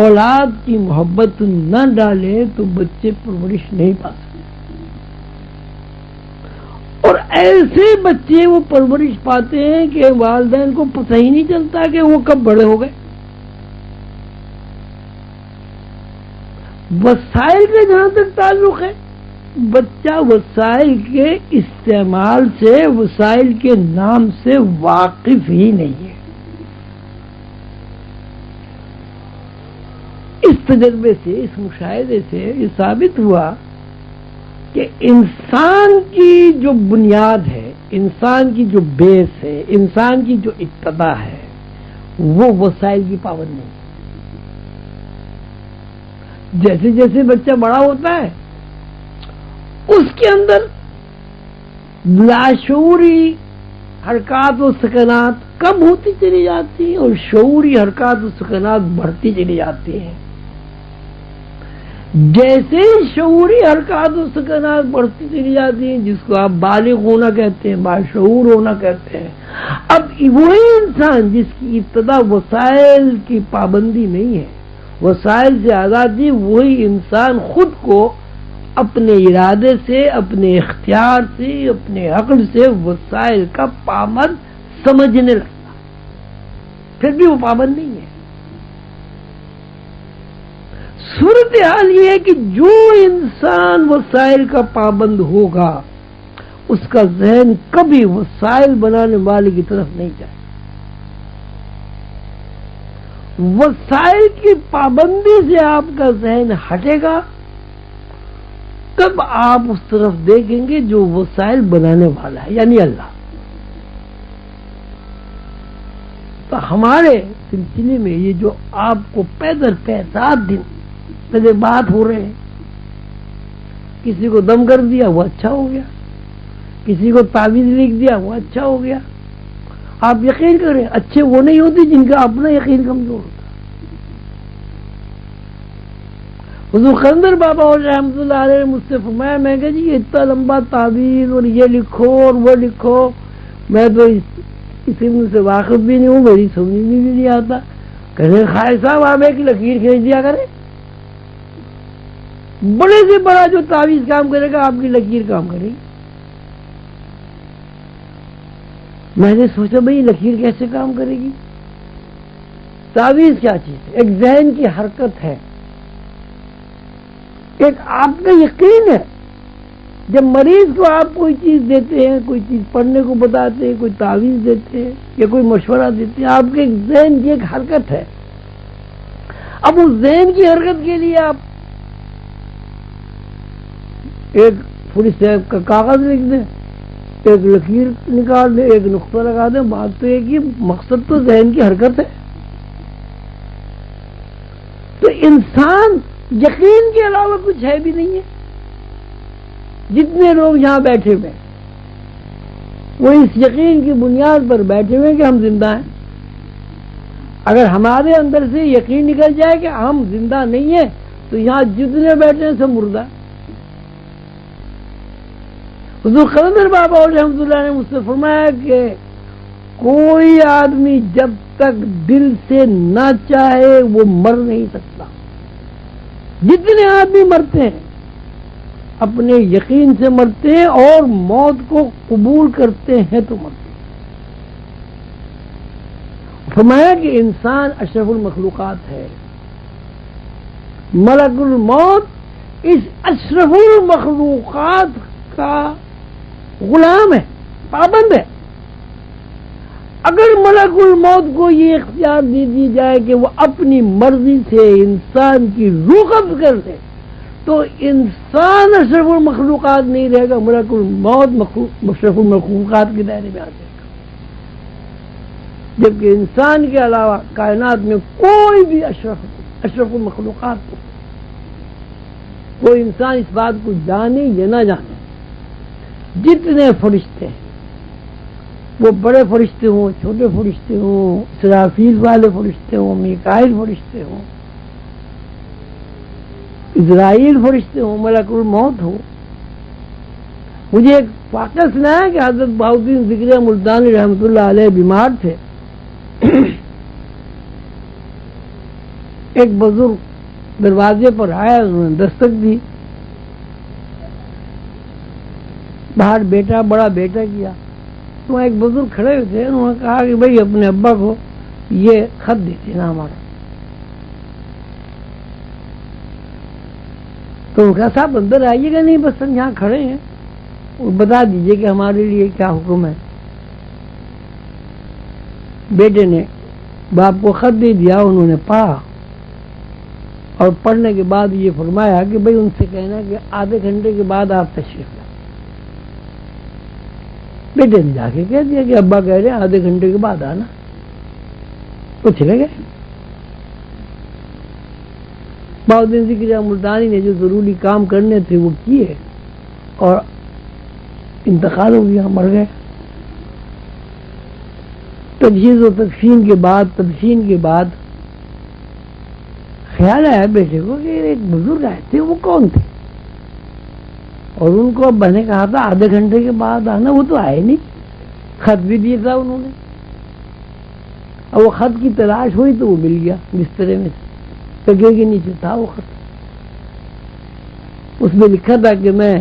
S1: اولاد کی محبت نہ ڈالے تو بچے پرورش نہیں پا سکتے. اور ایسے بچے وہ پرورش پاتے ہیں کہ والدین کو پتہ ہی نہیں چلتا کہ وہ کب بڑے ہو گئے. وسائل کا جہاں تک تعلق ہے، بچہ وسائل کے استعمال سے، وسائل کے نام سے واقف ہی نہیں ہے. اس تجربے سے، اس مشاہدے سے یہ ثابت ہوا کہ انسان کی جو بنیاد ہے، انسان کی جو بیس ہے، انسان کی جو ابتدا ہے، وہ وسائل کی پابند نہیں. جیسے جیسے بچہ بڑا ہوتا ہے اس کے اندر لاشعوری حرکات و سکنات کم ہوتی چلی جاتی ہیں اور شعوری حرکات و سکنات بڑھتی چلی جاتی ہیں. جیسے شعوری حرکات و سکنات بڑھتی چلی جاتی ہیں، جس کو آپ بالغ ہونا کہتے ہیں، باشعور ہونا کہتے ہیں، اب وہی انسان جس کی ابتدا وسائل کی پابندی نہیں ہے، وسائل سے آزادی، وہی انسان خود کو اپنے ارادے سے، اپنے اختیار سے، اپنے عقل سے وسائل کا پابند سمجھنے لگتا. پھر بھی وہ پابند نہیں ہے. صورتحال یہ ہے کہ جو انسان وسائل کا پابند ہوگا اس کا ذہن کبھی وسائل بنانے والے کی طرف نہیں جائے. وسائل کی پابندی سے آپ کا ذہن ہٹے گا تب آپ اس طرف دیکھیں گے جو وسائل بنانے والا ہے، یعنی اللہ. تو ہمارے سلسلے میں یہ جو آپ کو پیدر پہ 7 دن پہلے بات ہو رہے ہیں، کسی کو دم کر دیا وہ اچھا ہو گیا، کسی کو تعویذ لکھ دیا وہ اچھا ہو گیا. آپ یقین کریں اچھے وہ نہیں ہوتے جن کا اپنا یقین کمزور ہوتا. حضور قلندر بابا اور رحمۃ اللہ علیہ نے مجھ سے فرمایا، میں کہا جی اتنا لمبا تعویذ اور یہ لکھو اور وہ لکھو، میں تو اس علم سے واقف بھی نہیں ہوں، میری سمجھ میں بھی نہیں آتا. کہنے خواجہ صاحب آپ ایک لکیر کھینچ دیا کریں، بڑے سے بڑا جو تعویذ کام کرے گا آپ کی لکیر کام کرے گی. میں نے سوچا بھئی لکیر کیسے کام کرے گی؟ تعویذ کیا چیز ہے؟ ایک ذہن کی حرکت ہے، ایک آپ کا یقین ہے. جب مریض کو آپ کوئی چیز دیتے ہیں، کوئی چیز پڑھنے کو بتاتے ہیں، کوئی تعویذ دیتے ہیں یا کوئی مشورہ دیتے ہیں، آپ کے ذہن کی ایک حرکت ہے. اب اس ذہن کی حرکت کے لیے آپ ایک پوری صاحب کا کاغذ لکھ دیں، ایک لکیر نکال دیں، ایک نقطہ لگا دیں، بات تو ایک ہی، مقصد تو ذہن کی حرکت ہے. تو انسان یقین کے علاوہ کچھ ہے بھی نہیں ہے. جتنے لوگ یہاں بیٹھے ہوئے وہ اس یقین کی بنیاد پر بیٹھے ہوئے کہ ہم زندہ ہیں. اگر ہمارے اندر سے یقین نکل جائے کہ ہم زندہ نہیں ہیں تو یہاں جتنے بیٹھے ہیں سب مردہ. حضور قلندر بابا اور رحمۃ اللہ نے مجھ سے فرمایا کہ کوئی آدمی جب تک دل سے نہ چاہے وہ مر نہیں سکتا. جتنے آدمی مرتے ہیں اپنے یقین سے مرتے ہیں اور موت کو قبول کرتے ہیں تو مرتے ہیں. فرمایا کہ انسان اشرف المخلوقات ہے، ملک الموت اس اشرف المخلوقات کا غلام ہے، پابند ہے. اگر ملک الموت کو یہ اختیار دے دی جائے کہ وہ اپنی مرضی سے انسان کی روح قبض کر دے تو انسان اشرف المخلوقات نہیں رہے گا، ملک الموت اشرف المخلوقات کے دائرے میں آ جائے گا. جبکہ انسان کے علاوہ کائنات میں کوئی بھی اشرف المخلوقات کوئی انسان اس بات کو جانے یا نہ جانے، جتنے فرشتے ہیں وہ بڑے فرشتے ہوں، چھوٹے فرشتے ہوں، اسرافیل والے فرشتے ہوں، میکائیل فرشتے ہوں، اسرائیل فرشتے ہوں، ملک الموت ہو. مجھے ایک واقعہ سنا ہے کہ حضرت بہاؤالدین ذکریہ ملتانی رحمۃ اللہ علیہ بیمار تھے. ایک بزرگ دروازے پر آیا، انہوں نے دستک دی. باہر بیٹا بڑا بیٹا کیا تو ایک بزرگ کھڑے ہوئے تھے. انہوں نے کہا کہ بھائی اپنے ابا کو یہ خط دیتے نا ہمارا. تو ان کا صاحب اندر آئیے گا؟ نہیں بس ہم یہاں کھڑے ہیں، بتا دیجئے کہ ہمارے لیے کیا حکم ہے. بیٹے نے باپ کو خط دے دیا. انہوں نے پڑھا اور پڑھنے کے بعد یہ فرمایا کہ بھئی ان سے کہنا کہ آدھے گھنٹے کے بعد آپ تشریف لائیں. بیٹے نے جا کے کہہ دیا کہ ابا کہہ رہے ہیں آدھے گھنٹے کے بعد آنا. وہ چلے گئے. بہاؤالدین ذکریہ ملتانی نے جو ضروری کام کرنے تھے وہ کیے اور انتقال ہو گیا، مر گئے. تجہیز و تدفین کے بعد خیال آیا بیٹے کو کہ ایک بزرگ آئے تھے، وہ کون تھے؟ اور ان کو ابا نے کہا تھا آدھے گھنٹے کے بعد آنا، وہ تو آئے نہیں. خط بھی دیا تھا انہوں نے، اور وہ خط کی تلاش ہوئی تو وہ مل گیا بسترے میں سے، تکیے کے نیچے تھا وہ خط. اس میں لکھا تھا کہ میں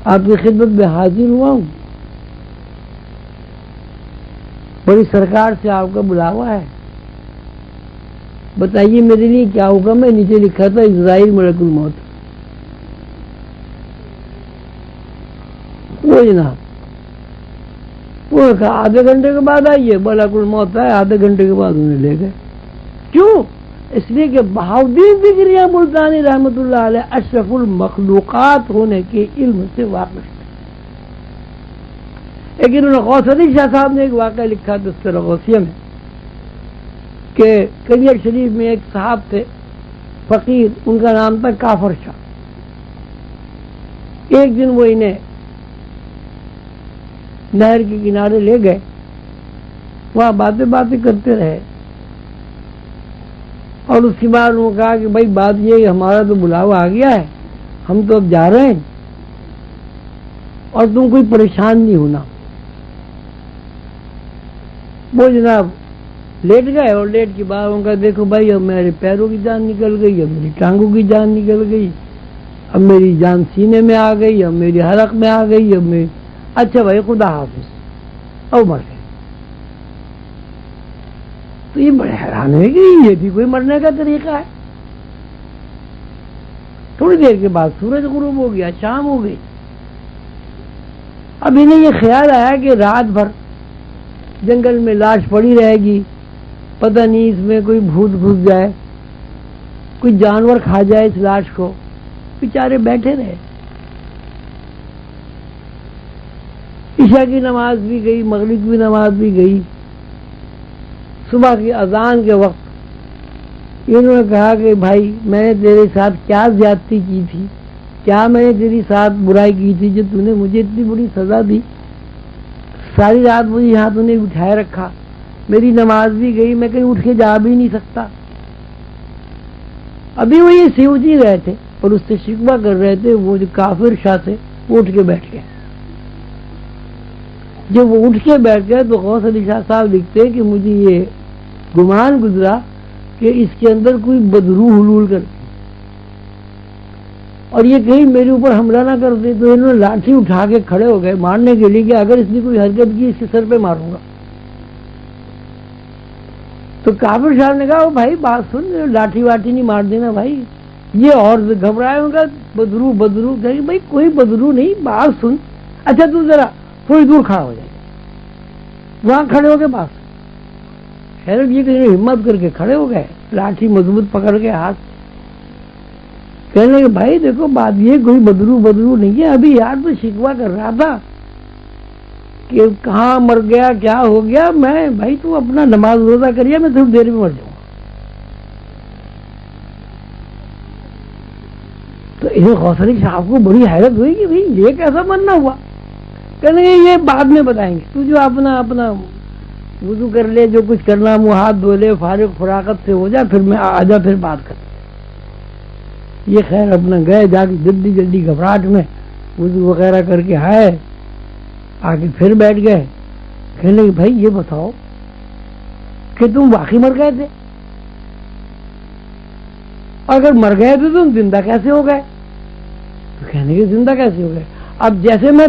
S1: آپ کی خدمت میں حاضر ہوا ہوں، بڑی سرکار سے آپ کا بلاوا ہے، بتائیے میرے لیے کیا حکم ہے. نیچے لکھا تھا اسرائیل ملک الموت. وہ جناب وہ کہا آدھے گھنٹے کے بعد آئیے. ملک الموت ہے، آدھے گھنٹے کے بعد انہیں لے گئے. کیوں؟ اس لیے کہ بہاؤالدین ذکریہ ملتانی رحمۃ اللہ علیہ اشرف المخلوقات ہونے کے علم سے واقف تھے. لیکن انہوں نے غوث علی شاہ صاحب نے ایک واقعہ لکھا دستور غوثیہ میں کہ کلیئر شریف میں ایک صاحب تھے فقیر، ان کا نام تھا کافر شاہ. ایک دن وہ انہیں نہر کے کنارے لے گئے، وہاں باتیں کرتے رہے. اور اس کے بعد انہوں نے کہا کہ بھائی بات یہ کہ ہمارا تو بلاوا آ گیا ہے، ہم تو اب جا رہے ہیں اور تم کوئی پریشان نہیں ہونا. وہ جناب لیٹ گئے اور لیٹ کے بعد ان کا دیکھو بھائی اب میرے پیروں کی جان نکل گئی، اب میری ٹانگوں کی جان نکل گئی، اب میری جان سینے میں آ گئی، اب میری حلق میں آ گئی، اب میں اچھا بھائی خدا حافظ، اور مر گئے. تو یہ بڑے حیران ہوئے کہ یہ بھی کوئی مرنے کا طریقہ ہے. تھوڑی دیر کے بعد سورج غروب ہو گیا، شام ہو گئی. اب انہیں یہ خیال آیا کہ رات بھر جنگل میں لاش پڑی رہے گی، پتہ نہیں اس میں کوئی بھوت گھس جائے، کوئی جانور کھا جائے اس لاش کو. بیچارے بیٹھے رہے. عشاء کی نماز بھی گئی، مغرب کی نماز بھی گئی. صبح کی اذان کے وقت انہوں نے کہا کہ بھائی میں نے تیرے ساتھ کیا زیادتی کی تھی، کیا میں نے تیری ساتھ برائی کی تھی جو تو نے مجھے اتنی بڑی سزا دی. ساری رات مجھے یہاں تو نے اٹھائے رکھا، میری نماز بھی گئی، میں کہیں اٹھ کے جا بھی نہیں سکتا. ابھی وہ یہ سوچ ہی رہے تھے اور اس سے شکوہ کر رہے تھے. وہ جو کافر شاہ تھے وہ اٹھ کے بیٹھ گئے. جب وہ اٹھ کے بیٹھ گئے تو غوث علی شاہ صاحب لکھتے کہ مجھے یہ گمان گزرا کہ اس کے اندر کوئی بدروح حلول کرتی اور یہ کہیں میرے اوپر حملہ نہ کر دے. تو انہوں نے لاٹھی اٹھا کے کھڑے ہو گئے مارنے کے لیے کہ اگر اس نے کوئی حرکت کی اس کے سر پہ ماروں گا. تو کافر صاحب نے کہا وہ بھائی بات سن، لاٹھی واٹھی نہیں مار دینا بھائی. یہ اور گھبرائے ہوگا بدروح کہ بھائی کوئی بدروح نہیں، بات سن. اچھا تو ذرا تھوڑی دور کھڑا ہو جائے. وہاں کھڑے ہو کے بات. خیر یہ کہ ہمت کر کے کھڑے ہو گئے، لاٹھی مضبوط پکڑ کے ہاتھ. کہنے کہ بھائی دیکھو بات یہ کوئی بدروح نہیں ہے. ابھی یار تو شکوہ کر رہا تھا کہ کہاں مر گیا کیا ہو گیا. میں بھائی تو اپنا نماز روزہ کریے، میں تھوڑی دیر میں مر جاؤں گا. تو انہیں غوث علی صاحب کو بڑی حیرت ہوئی کہ بھائی یہ کیسا مرنا ہوا. کہنے یہ بعد میں بتائیں گے، تو جو اپنا وضو کر لے، جو کچھ کرنا منہ ہاتھ دھو لے، فارغ فراغت سے ہو جا، پھر میں آ جا، پھر بات کر. یہ خیر اپنا گئے، جا کے جلدی جلدی گھبراہٹ میں وضو وغیرہ کر کے آئے، آگے پھر بیٹھ گئے. کہنے لگے بھائی یہ بتاؤ کہ تم واقعی مر گئے تھے؟ اگر مر گئے تھے تم زندہ کیسے ہو گئے؟ تو کہنے کے زندہ کیسے ہو گئے؟ اب جیسے میں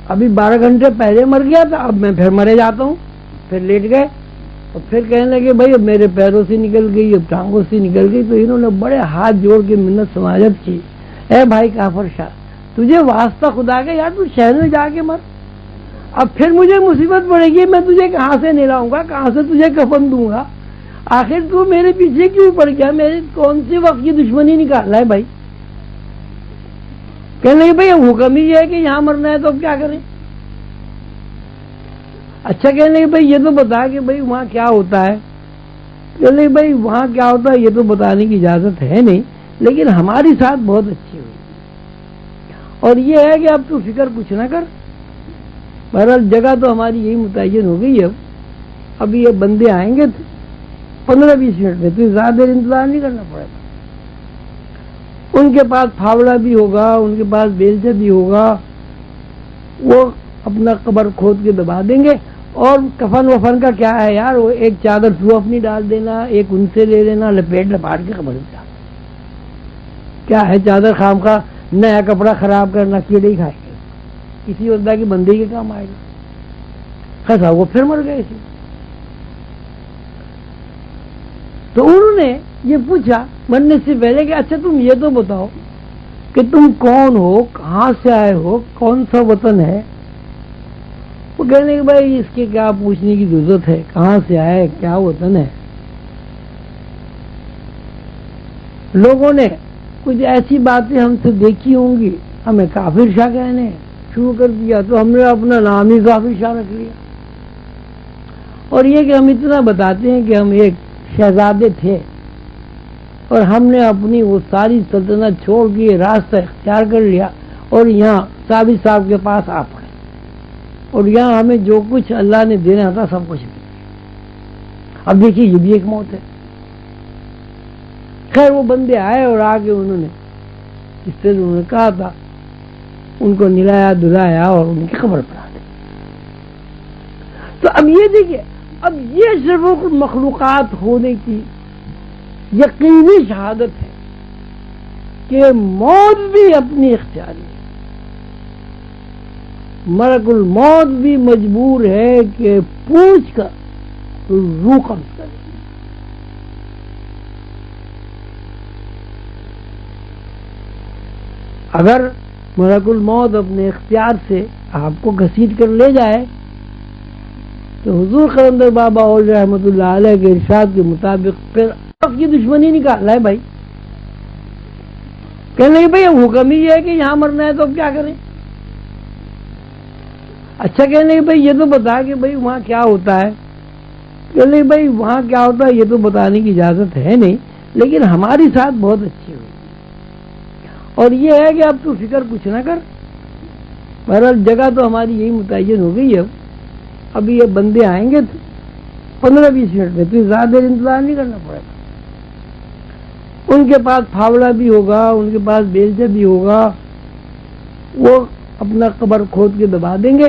S1: ابھی 12 گھنٹے پہلے مر گیا تھا، اب میں پھر مرے جاتا ہوں. پھر لیٹ گئے اور پھر کہنے لگے بھائی اب میرے پیروں سے نکل گئی، اب ٹانگوں سے نکل گئی. تو انہوں نے بڑے ہاتھ جوڑ کے منت سماجت کی، اے بھائی کافر شاہ، تجھے واسطہ خدا کا یار تو شہر میں جا کے مر، اب پھر مجھے مصیبت پڑے گی، میں تجھے کہاں سے نہلاؤں گا، کہاں سے تجھے کفن دوں گا، آخر تو میرے پیچھے کیوں پڑ گیا، میرے کون سی وقت کی دشمنی نکال رہا ہے بھائی؟ کہنے لگے بھائی اب حکم ہی ہے کہ یہاں مرنا ہے تو اب کیا کریں؟ اچھا کہنے لگے بھائی یہ تو بتا کہ بھائی وہاں کیا ہوتا ہے. کہنے لگے بھائی وہاں کیا ہوتا ہے یہ تو بتانے کی اجازت ہے نہیں، لیکن ہماری ساتھ بہت اچھی ہوئی، اور یہ ہے کہ اب تو فکر کچھ نہ کر. بہرحال جگہ تو ہماری یہی متعین ہو گئی ہے، اب یہ بندے آئیں گے 15-20 منٹ میں، تو زیادہ دیر انتظار نہیں کرنا پڑے گا. ان کے پاس پھاوڑا بھی ہوگا، ان کے پاس بیلچہ بھی ہوگا، وہ اپنا قبر کھود کے دبا دیں گے. اور کفن وفن کا کیا ہے یار، وہ ایک چادر تو اپنی ڈال دینا، ایک ان سے لے لینا، لپیٹ لپاٹ کے قبر میں ڈال. کیا ہے چادر خام کا نیا کپڑا خراب کرنا، کیڑے ہی کھائے گے، کسی اللہ کی بندے کے کام آئے گا. خسا وہ پھر مر گئے اسی. تو انہوں نے یہ پوچھا مرنے سے پہلے کہ اچھا تم یہ تو بتاؤ کہ تم کون ہو، کہاں سے آئے ہو، کون سا وطن ہے؟ وہ کہنے کہ بھائی اس کے کیا پوچھنے کی ضرورت ہے، کہاں سے آئے، کیا وطن ہے. لوگوں نے کچھ ایسی باتیں ہم سے دیکھی ہوں گی، ہمیں کافر شاہ کہنے شروع کر دیا، تو ہم نے اپنا نام ہی کافر شاہ رکھ لیا. اور یہ کہ ہم اتنا بتاتے ہیں کہ ہم ایک شہزادے تھے اور ہم نے اپنی وہ ساری سلطنت چھوڑ کے راستہ اختیار کر لیا اور یہاں صابی صاحب کے پاس آ پڑے، اور یہاں ہمیں جو کچھ اللہ نے دینا تھا سب کچھ مل گیا. اب دیکھیے یہ بھی ایک موت ہے. خیر وہ بندے آئے اور آگے انہوں نے جس سے انہوں نے کہا تھا ان کو نلایا دلایا اور ان کی خبر پڑا دی. تو اب یہ دیکھیے، اب یہ صرف مخلوقات ہونے کی یقینی شہادت ہے کہ موت بھی اپنی اختیاری ہے. ملک الموت بھی مجبور ہے کہ پوچھ کر روح قبض کرے. اگر ملک الموت اپنے اختیار سے آپ کو گھسیٹ کر لے جائے تو حضور قلندر بابا اور رحمۃ اللہ علیہ کے ارشاد کے مطابق پھر آپ کی دشمنی نکال رہا ہے بھائی. کہنے لگے بھائی اب حکم ہی ہے کہ یہاں مرنا ہے تو اب کیا کریں؟ اچھا کہنے لگے بھائی یہ تو بتا کہ بھائی وہاں کیا ہوتا ہے. کہنے لگے بھائی وہاں کیا ہوتا ہے یہ تو بتانے کی اجازت ہے نہیں، لیکن ہماری ساتھ بہت اچھی ہوئی، اور یہ ہے کہ اب تو فکر کچھ نہ کر. بہرحال جگہ تو ہماری یہی متعین ہو گئی ہے، ابھی یہ بندے آئیں گے 15-20 منٹ میں، تو زیادہ دیر انتظار نہیں کرنا پڑے گا. ان کے پاس پھاوڑا بھی ہوگا، ان کے پاس بیلچہ بھی ہوگا، وہ اپنا قبر کھود کے دبا دیں گے.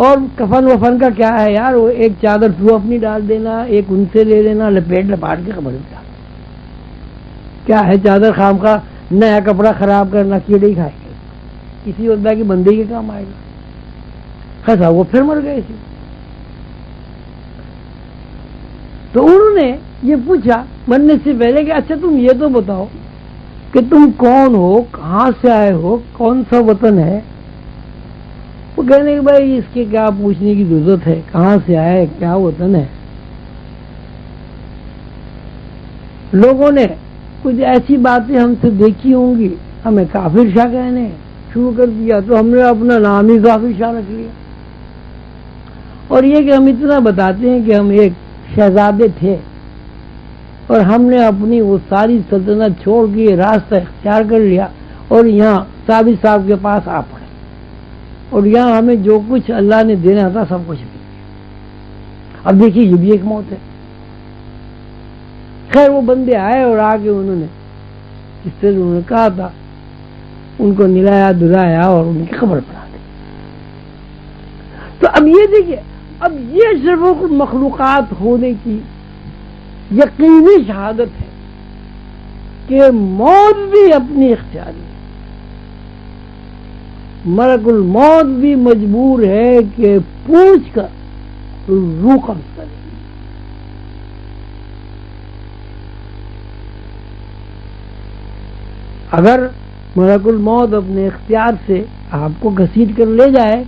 S1: اور کفن وفن کا کیا ہے یار، وہ ایک چادر تو اپنی ڈال دینا، ایک ان سے لے لینا، لپیٹ لپاٹ کے قبر میں ڈال. کیا ہے چادر خام کا نیا کپڑا خراب کرنا، کیڑے ہی کھائے گے، کسی اللہ کی بندے کے کام آئے گا. خسا وہ پھر مر گئے اسی. تو انہوں نے یہ پوچھا مرنے سے پہلے کہ اچھا تم یہ تو بتاؤ کہ تم کون ہو، کہاں سے آئے ہو، کون سا وطن ہے؟ وہ کہنے کہ بھائی اس کے کیا پوچھنے کی ضرورت ہے، کہاں سے آئے، کیا وطن ہے. لوگوں نے کچھ ایسی باتیں ہم سے دیکھی ہوں گی، ہمیں کافر شاہ کہنے شروع کر دیا، تو ہم نے اپنا نام ہی کافر شاہ رکھ لیا. اور یہ کہ ہم اتنا بتاتے ہیں کہ ہم ایک شہزادے تھے اور ہم نے اپنی وہ ساری سلطنت چھوڑ کے راستہ اختیار کر لیا اور یہاں صابی صاحب کے پاس آ پڑے، اور یہاں ہمیں جو کچھ اللہ نے دینا تھا سب کچھ مل گیا. اب دیکھیے یہ بھی ایک موت ہے. خیر وہ بندے آئے اور آگے انہوں نے جس سے انہوں نے کہا تھا ان کو نلایا دلایا اور ان کی قبر بنا دی. تو اب یہ دیکھیے، اب یہ اشرف المخلوقات ہونے کی یقینی شہادت ہے کہ موت بھی اپنی اختیاری ہے. ملک الموت بھی مجبور ہے کہ پوچھ کر روح قبض کرے. اگر ملک الموت اپنے اختیار سے آپ کو گھسیٹ کر لے جائے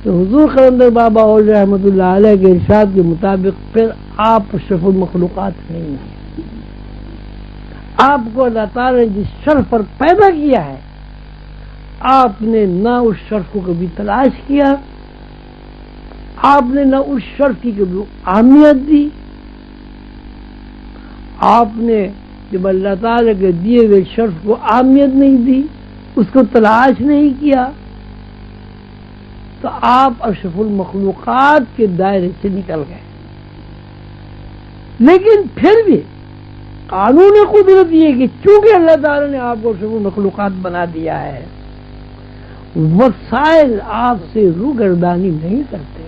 S1: تو حضور قلندر بابا اولیا رحمۃ اللہ علیہ کے ارشاد کے مطابق پھر آپ اشرف المخلوقات نہیں ہیں. آپ کو اللہ تعالی نے جس شرف پر پیدا کیا ہے آپ نے نہ اس شرف کو کبھی تلاش کیا، آپ نے نہ اس شرف کی کبھی اہمیت دی. آپ نے جب اللہ تعالی کے دیے ہوئے شرف کو اہمیت نہیں دی، اس کو تلاش نہیں کیا، تو آپ اشرف المخلوقات کے دائرے سے نکل گئے. لیکن پھر بھی قانون قدرت یہ کہ چونکہ اللہ تعالی نے آپ کو اشرف المخلوقات بنا دیا ہے، وسائل آپ سے روگردانی نہیں کرتے.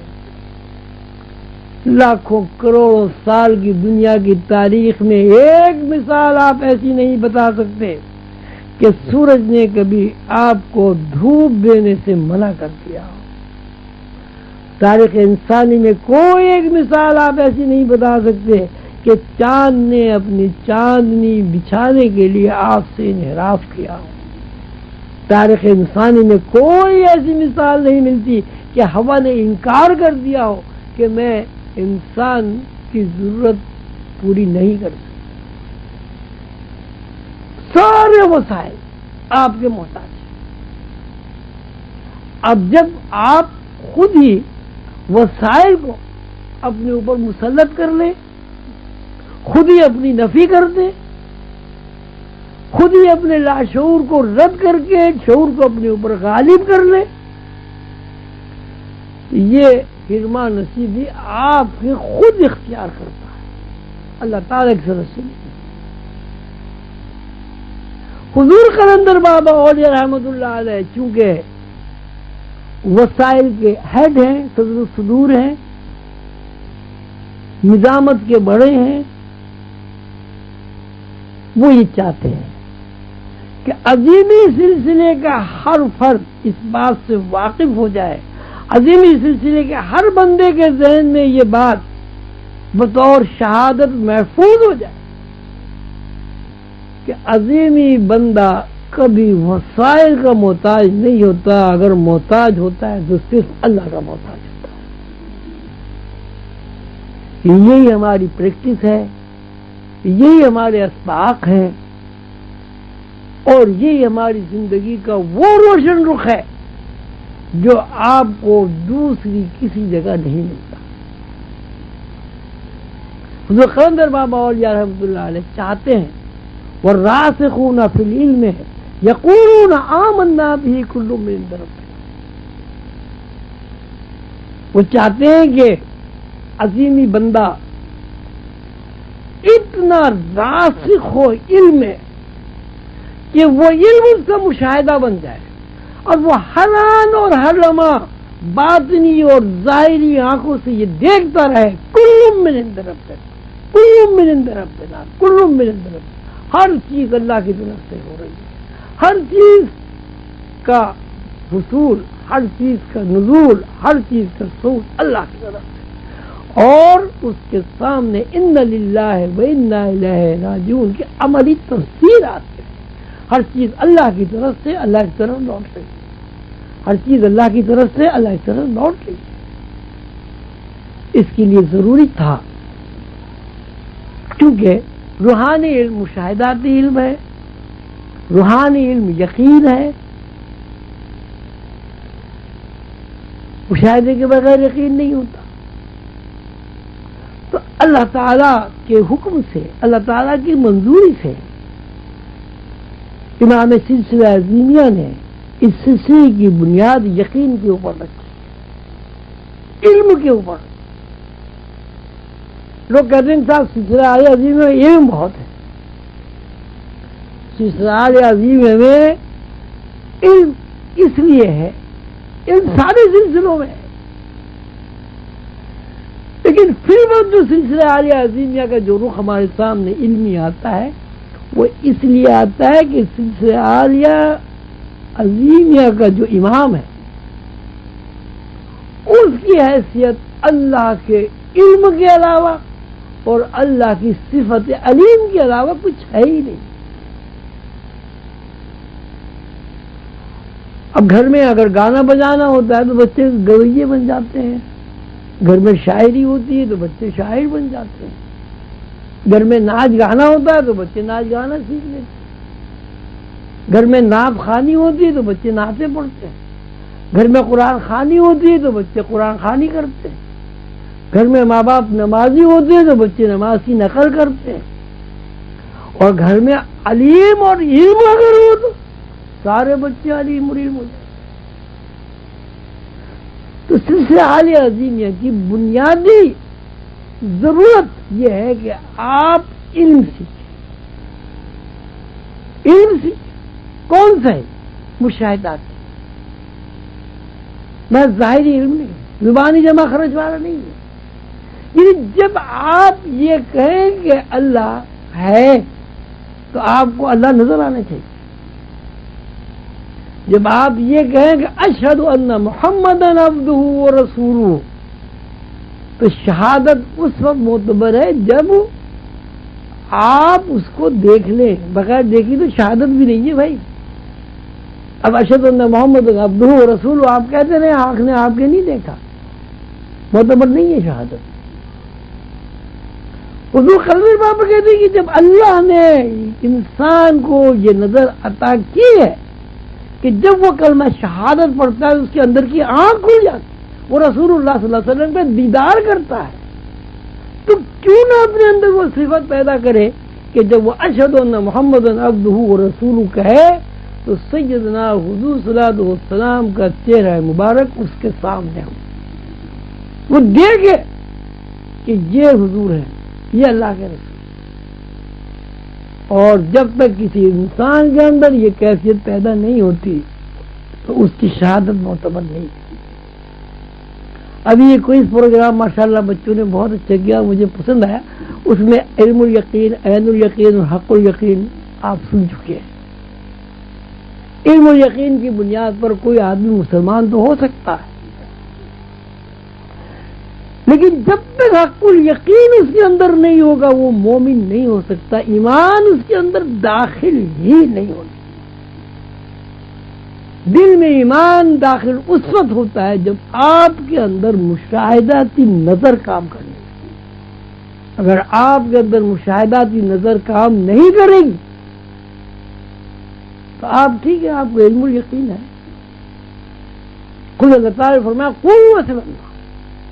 S1: لاکھوں کروڑوں سال کی دنیا کی تاریخ میں ایک مثال آپ ایسی نہیں بتا سکتے کہ سورج نے کبھی آپ کو دھوپ دینے سے منع کر دیا. تاریخ انسانی میں کوئی ایک مثال آپ ایسی نہیں بتا سکتے کہ چاند نے اپنی چاندنی بچھانے کے لیے آپ سے انحراف کیا ہو. تاریخ انسانی میں کوئی ایسی مثال نہیں ملتی کہ ہوا نے انکار کر دیا ہو کہ میں انسان کی ضرورت پوری نہیں کر سکتا. سارے وسائل آپ کے محتاج ہیں. اب جب آپ خود ہی وسائل کو اپنے اوپر مسلط کر لیں، خود ہی اپنی نفی کر دیں، خود ہی اپنے لاشعور کو رد کر کے شعور کو اپنے اوپر غالب کر لیں، یہ حرمان نصیبی آپ کے خود اختیار کرتا ہے، اللہ تعالیٰ کی طرف سے نہیں. حضور قلندر بابا اولیا رحمۃ اللہ علیہ چونکہ وسائل کے ہیڈ ہیں، صدر الصدور ہیں، نظامت کے بڑے ہیں، وہ یہ چاہتے ہیں کہ عظیمی سلسلے کا ہر فرد اس بات سے واقف ہو جائے، عظیمی سلسلے کے ہر بندے کے ذہن میں یہ بات بطور شہادت محفوظ ہو جائے کہ عظیمی بندہ کبھی وسائل کا محتاج نہیں ہوتا، اگر محتاج ہوتا ہے تو صرف اللہ کا محتاج ہوتا ہے. یہی ہماری پریکٹس ہے، یہی ہمارے اسباق ہیں، اور یہی ہماری زندگی کا وہ روشن رخ ہے جو آپ کو دوسری کسی جگہ نہیں ملتا. حضور قلندر بابا اولیاء رحمۃ اللہ علیہ چاہتے ہیں والراسخون فی العلم یقولون آمنا بہ کل من عند ربنا. وہ چاہتے ہیں کہ عظیمی بندہ اتنا راسخ ہو علم میں کہ وہ علم اس کا مشاہدہ بن جائے اور وہ ہر آن اور ہر لمحہ باطنی اور ظاہری آنکھوں سے یہ دیکھتا رہے کل من عند ربنا، کل من عند ربنا، کل من عند ربنا. ہر چیز اللہ کی طرف سے ہو رہی ہے، ہر چیز کا حصول، ہر چیز کا نزول، ہر چیز کا صعود اللہ کی طرف سے، اور اس کے سامنے ان للہ و انا الیہ راجعون کی عملی تفسیر آتی ہے. ہر چیز اللہ کی طرف سے اللہ کی طرف لوٹ رہی ہے، ہر چیز اللہ کی طرف سے اللہ کی طرف لوٹ رہی ہے. اس کے لیے ضروری تھا کیونکہ روحانی علم مشاہداتی علم ہے، روحانی علم یقین ہے، مشاہدے کے بغیر یقین نہیں ہوتا. تو اللہ تعالیٰ کے حکم سے، اللہ تعالیٰ کی منظوری سے امام سلسلہ عظیمیہ نے اس سلسلے کی بنیاد یقین کے اوپر رکھی، علم کے اوپر. لوگ کہتے ہیں صاحب سلسلہ عظیمیہ علم بہت ہے، سلسلہ عظیم میں علم اس لیے ہے، علم سارے سلسلوں میں ہے، لیکن پھر وہ جو سلسلہ عالیہ عظیمیہ کا جو رخ ہمارے سامنے علمی آتا ہے وہ اس لیے آتا ہے کہ سلسلہ عالیہ عظیمیہ کا جو امام ہے اس کی حیثیت اللہ کے علم کے علاوہ اور اللہ کی صفت علیم کے علاوہ کچھ ہے ہی نہیں۔ اب گھر میں اگر گانا بجانا ہوتا ہے تو بچے گویے بن جاتے ہیں، گھر میں شاعری ہوتی ہے تو بچے شاعر بن جاتے ہیں، گھر میں ناچ گانا ہوتا ہے تو بچے ناچ گانا سیکھ لیتے ہیں، گھر میں نعت خوانی ہوتی ہے تو بچے نعتیں پڑھتے ہیں، گھر میں قرآن خوانی ہوتی ہے تو بچے قرآن خوانی کرتے ہیں، گھر میں ماں باپ نمازی ہوتے ہیں تو بچے نماز کی نقل کرتے ہیں، اور گھر میں علیم اور علم اگر ہو تو سارے بچے علیم اور علم ہو جائیں۔ تو سلسلہ عالیہ عظیمیہ کی بنیادی ضرورت یہ ہے کہ آپ علم سیکھیں۔ علم سیکھیں کون سا ہے؟ مشاہدات، میں ظاہری علم نہیں، زبانی جمع خرچ والا نہیں ہے۔ یعنی جب آپ یہ کہیں کہ اللہ ہے تو آپ کو اللہ نظر آنا چاہیے۔ جب آپ یہ کہیں کہ اشہد ان محمدًا عبدہ ورسولہ تو شہادت اس وقت معتبر ہے جب آپ اس کو دیکھ لیں، بغیر دیکھی تو شہادت بھی نہیں ہے بھائی۔ اب اشہد ان محمدًا عبدہ ورسولہ آپ کہتے رہے، آنکھ نے آپ کے نہیں دیکھا، معتبر نہیں ہے شہادت۔ حضور خضر بابا کہتے ہیں کہ جب اللہ نے انسان کو یہ نظر عطا کی ہے کہ جب وہ کلمہ شہادت پڑھتا ہے اس کے اندر کی آنکھ کھل جاتی، وہ رسول اللہ صلی اللہ علیہ وسلم پہ دیدار کرتا ہے، تو کیوں نہ اپنے اندر وہ صفت پیدا کرے کہ جب وہ اشہد ان محمدًا عبدہ ورسولہ کہے تو سیدنا حضور صلی اللہ علیہ وسلم کا چہرہ مبارک اس کے سامنے ہو، وہ دیکھے کہ یہ حضور ہے، یہ اللہ کے رسول۔ اور جب تک کسی انسان کے اندر یہ کیفیت پیدا نہیں ہوتی تو اس کی شہادت معتبر نہیں ہے۔ ابھی یہ کوئی پروگرام ماشاءاللہ بچوں نے بہت اچھا کیا، مجھے پسند آیا، اس میں علم الیقین، عین الیقین اور حق الیقین آپ سن چکے ہیں۔ علم الیقین کی بنیاد پر کوئی آدمی مسلمان تو ہو سکتا ہے، لیکن جب تک حق الیقین اس کے اندر نہیں ہوگا وہ مومن نہیں ہو سکتا، ایمان اس کے اندر داخل ہی نہیں ہوگا۔ دل میں ایمان داخل اس وقت ہوتا ہے جب آپ کے اندر مشاہداتی نظر کام کرے گی۔ اگر آپ کے اندر مشاہداتی نظر کام نہیں کرے گی تو آپ ٹھیک ہے، آپ کو علم الیقین ہے۔ خود اللہ تعالیٰ نے فرمایا قولوا اسلمنا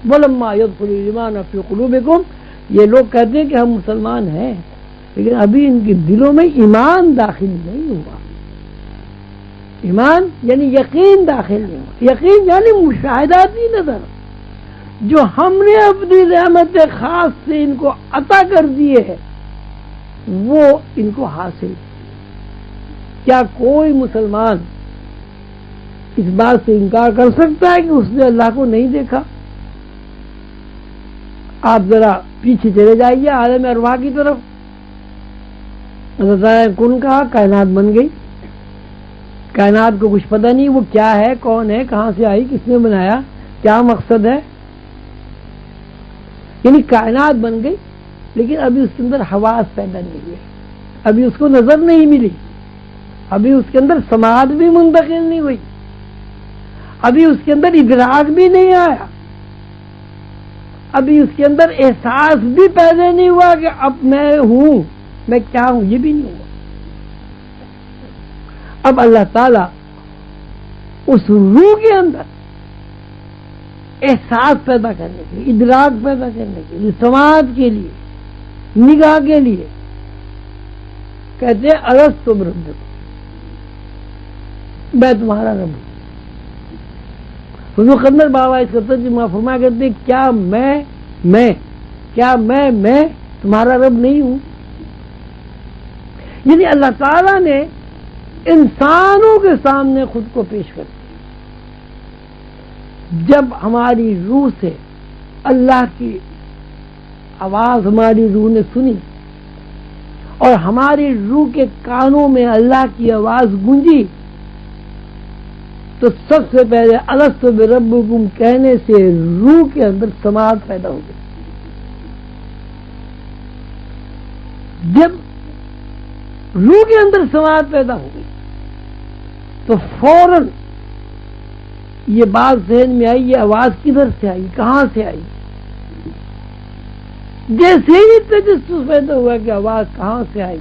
S1: ولما يدخل الایمان فی قلوبکم، یہ لوگ کہتے ہیں کہ ہم مسلمان ہیں لیکن ابھی ان کے دلوں میں ایمان داخل نہیں ہوا۔ ایمان یعنی یقین داخل نہیں ہوا، یقین یعنی مشاہداتی نظر جو ہم نے اپنی رحمت خاص سے ان کو عطا کر دیے ہے وہ ان کو حاصل۔ کیا کوئی مسلمان اس بات سے انکار کر سکتا ہے کہ اس نے اللہ کو نہیں دیکھا؟ آپ ذرا پیچھے چلے جائیے عالم ارواح کی طرف، اللہ تعالیٰ نے کن کہا، کائنات بن گئی، کائنات کو کچھ پتہ نہیں وہ کیا ہے، کون ہے، کہاں سے آئی، کس نے بنایا، کیا مقصد ہے، یعنی کائنات بن گئی لیکن ابھی اس کے اندر حواس پیدا نہیں ہوئے، ابھی اس کو نظر نہیں ملی، ابھی اس کے اندر سماعت بھی منتقل نہیں ہوئی، ابھی اس کے اندر ادراک بھی نہیں آیا، ابھی اس کے اندر احساس بھی پیدا نہیں ہوا کہ اب میں ہوں، میں کیا ہوں، یہ بھی نہیں ہوا۔ اب اللہ تعالیٰ اس روح کے اندر احساس پیدا کرنے کے لیے، ادراک پیدا کرنے کے لیے، سماعت کے لیے، نگاہ کے لیے کہتے ہیں الستو بربکم، میں تمہارا رب ہوں۔ حضور خضر بابا اس کا ترجمہ فرمایا کرتے کیا میں تمہارا رب نہیں ہوں؟ یعنی اللہ تعالیٰ نے انسانوں کے سامنے خود کو پیش کر دیا. جب ہماری روح سے اللہ کی آواز ہماری روح نے سنی اور ہماری روح کے کانوں میں اللہ کی آواز گونجی تو سب سے پہلے الست بربکم کہنے سے روح کے اندر سماعت پیدا ہو گئی. جب روح کے اندر سماعت پیدا ہو گئی تو فوراً یہ بات ذہن میں آئی، یہ آواز کدھر سے آئی، کہاں سے آئی. جیسے ہی تجسس پیدا ہوا کہ آواز کہاں سے آئی،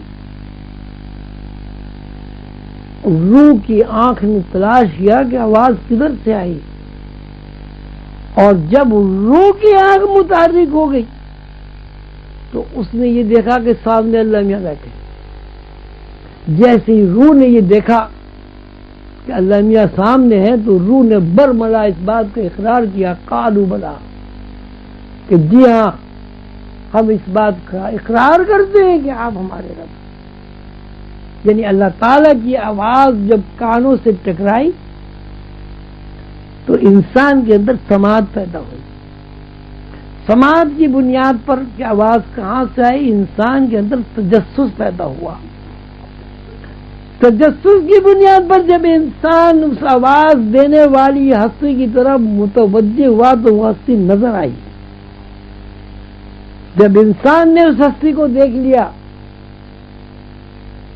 S1: روح کی آنکھ نے تلاش کیا کہ آواز کدھر سے آئی، اور جب روح کی آنکھ متحرک ہو گئی تو اس نے یہ دیکھا کہ سامنے اللہ میاں بیٹھے. جیسے ہی روح نے یہ دیکھا کہ اللہ میاں سامنے ہے تو روح نے برملا اس بات کا اقرار کیا، قالوا بلا، کہ جی ہاں ہم اس بات کا اقرار کرتے ہیں کہ آپ ہمارے رب. یعنی اللہ تعالیٰ کی آواز جب کانوں سے ٹکرائی تو انسان کے اندر سماعت پیدا ہوئی. سماعت کی بنیاد پر کہ آواز کہاں سے آئی، انسان کے اندر تجسس پیدا ہوا. تجسس کی بنیاد پر جب انسان اس آواز دینے والی ہستی کی طرف متوجہ ہوا تو وہ ہستی نظر آئی. جب انسان نے اس ہستی کو دیکھ لیا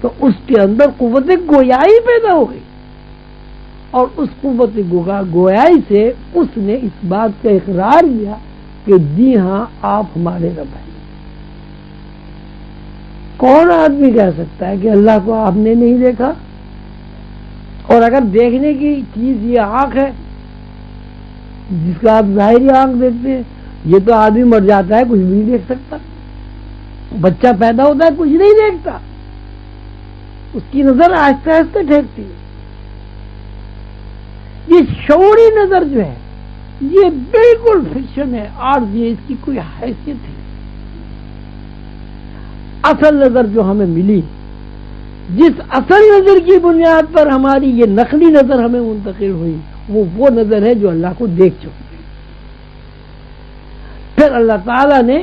S1: تو اس کے اندر قوت گویائی پیدا ہو گئی، اور اس قوت گویائی سے اس نے اس بات کا اقرار کیا کہ جی ہاں آپ ہمارے رب ہیں. کون آدمی کہہ سکتا ہے کہ اللہ کو آپ نے نہیں دیکھا؟ اور اگر دیکھنے کی چیز یہ آنکھ ہے جس کا آپ ظاہری آنکھ دیکھتے ہیں، یہ تو آدمی مر جاتا ہے کچھ بھی نہیں دیکھ سکتا. بچہ پیدا ہوتا ہے کچھ نہیں دیکھتا، اس کی نظر آہستہ آہستہ ٹھیکتی ہے. یہ شعوری نظر جو ہے یہ بالکل فکشن ہے، عارضی ہے، اس کی کوئی حیثیت ہے. اصل نظر جو ہمیں ملی، جس اصل نظر کی بنیاد پر ہماری یہ نقلی نظر ہمیں منتقل ہوئی، وہ نظر ہے جو اللہ کو دیکھ چکی. پھر اللہ تعالیٰ نے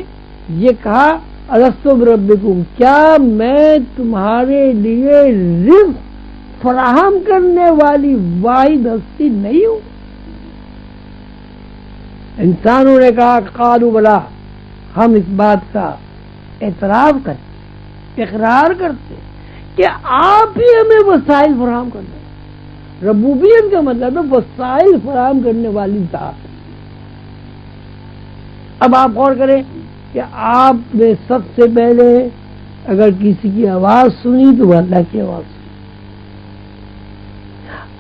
S1: یہ کہا الست بربکم، کیا میں تمہارے لیے رزق فراہم کرنے والی واحد ہستی نہیں ہوں؟ انسانوں نے کہا قالوا بلا، ہم اس بات کا اعتراف کرتے، اقرار کرتے کہ آپ ہی ہمیں وسائل فراہم کرنے. ربوبیت کا مطلب ہے وسائل فراہم کرنے والی ذات. اب آپ غور کریں کہ آپ نے سب سے پہلے اگر کسی کی آواز سنی تو وہ اللہ کی آواز سنی.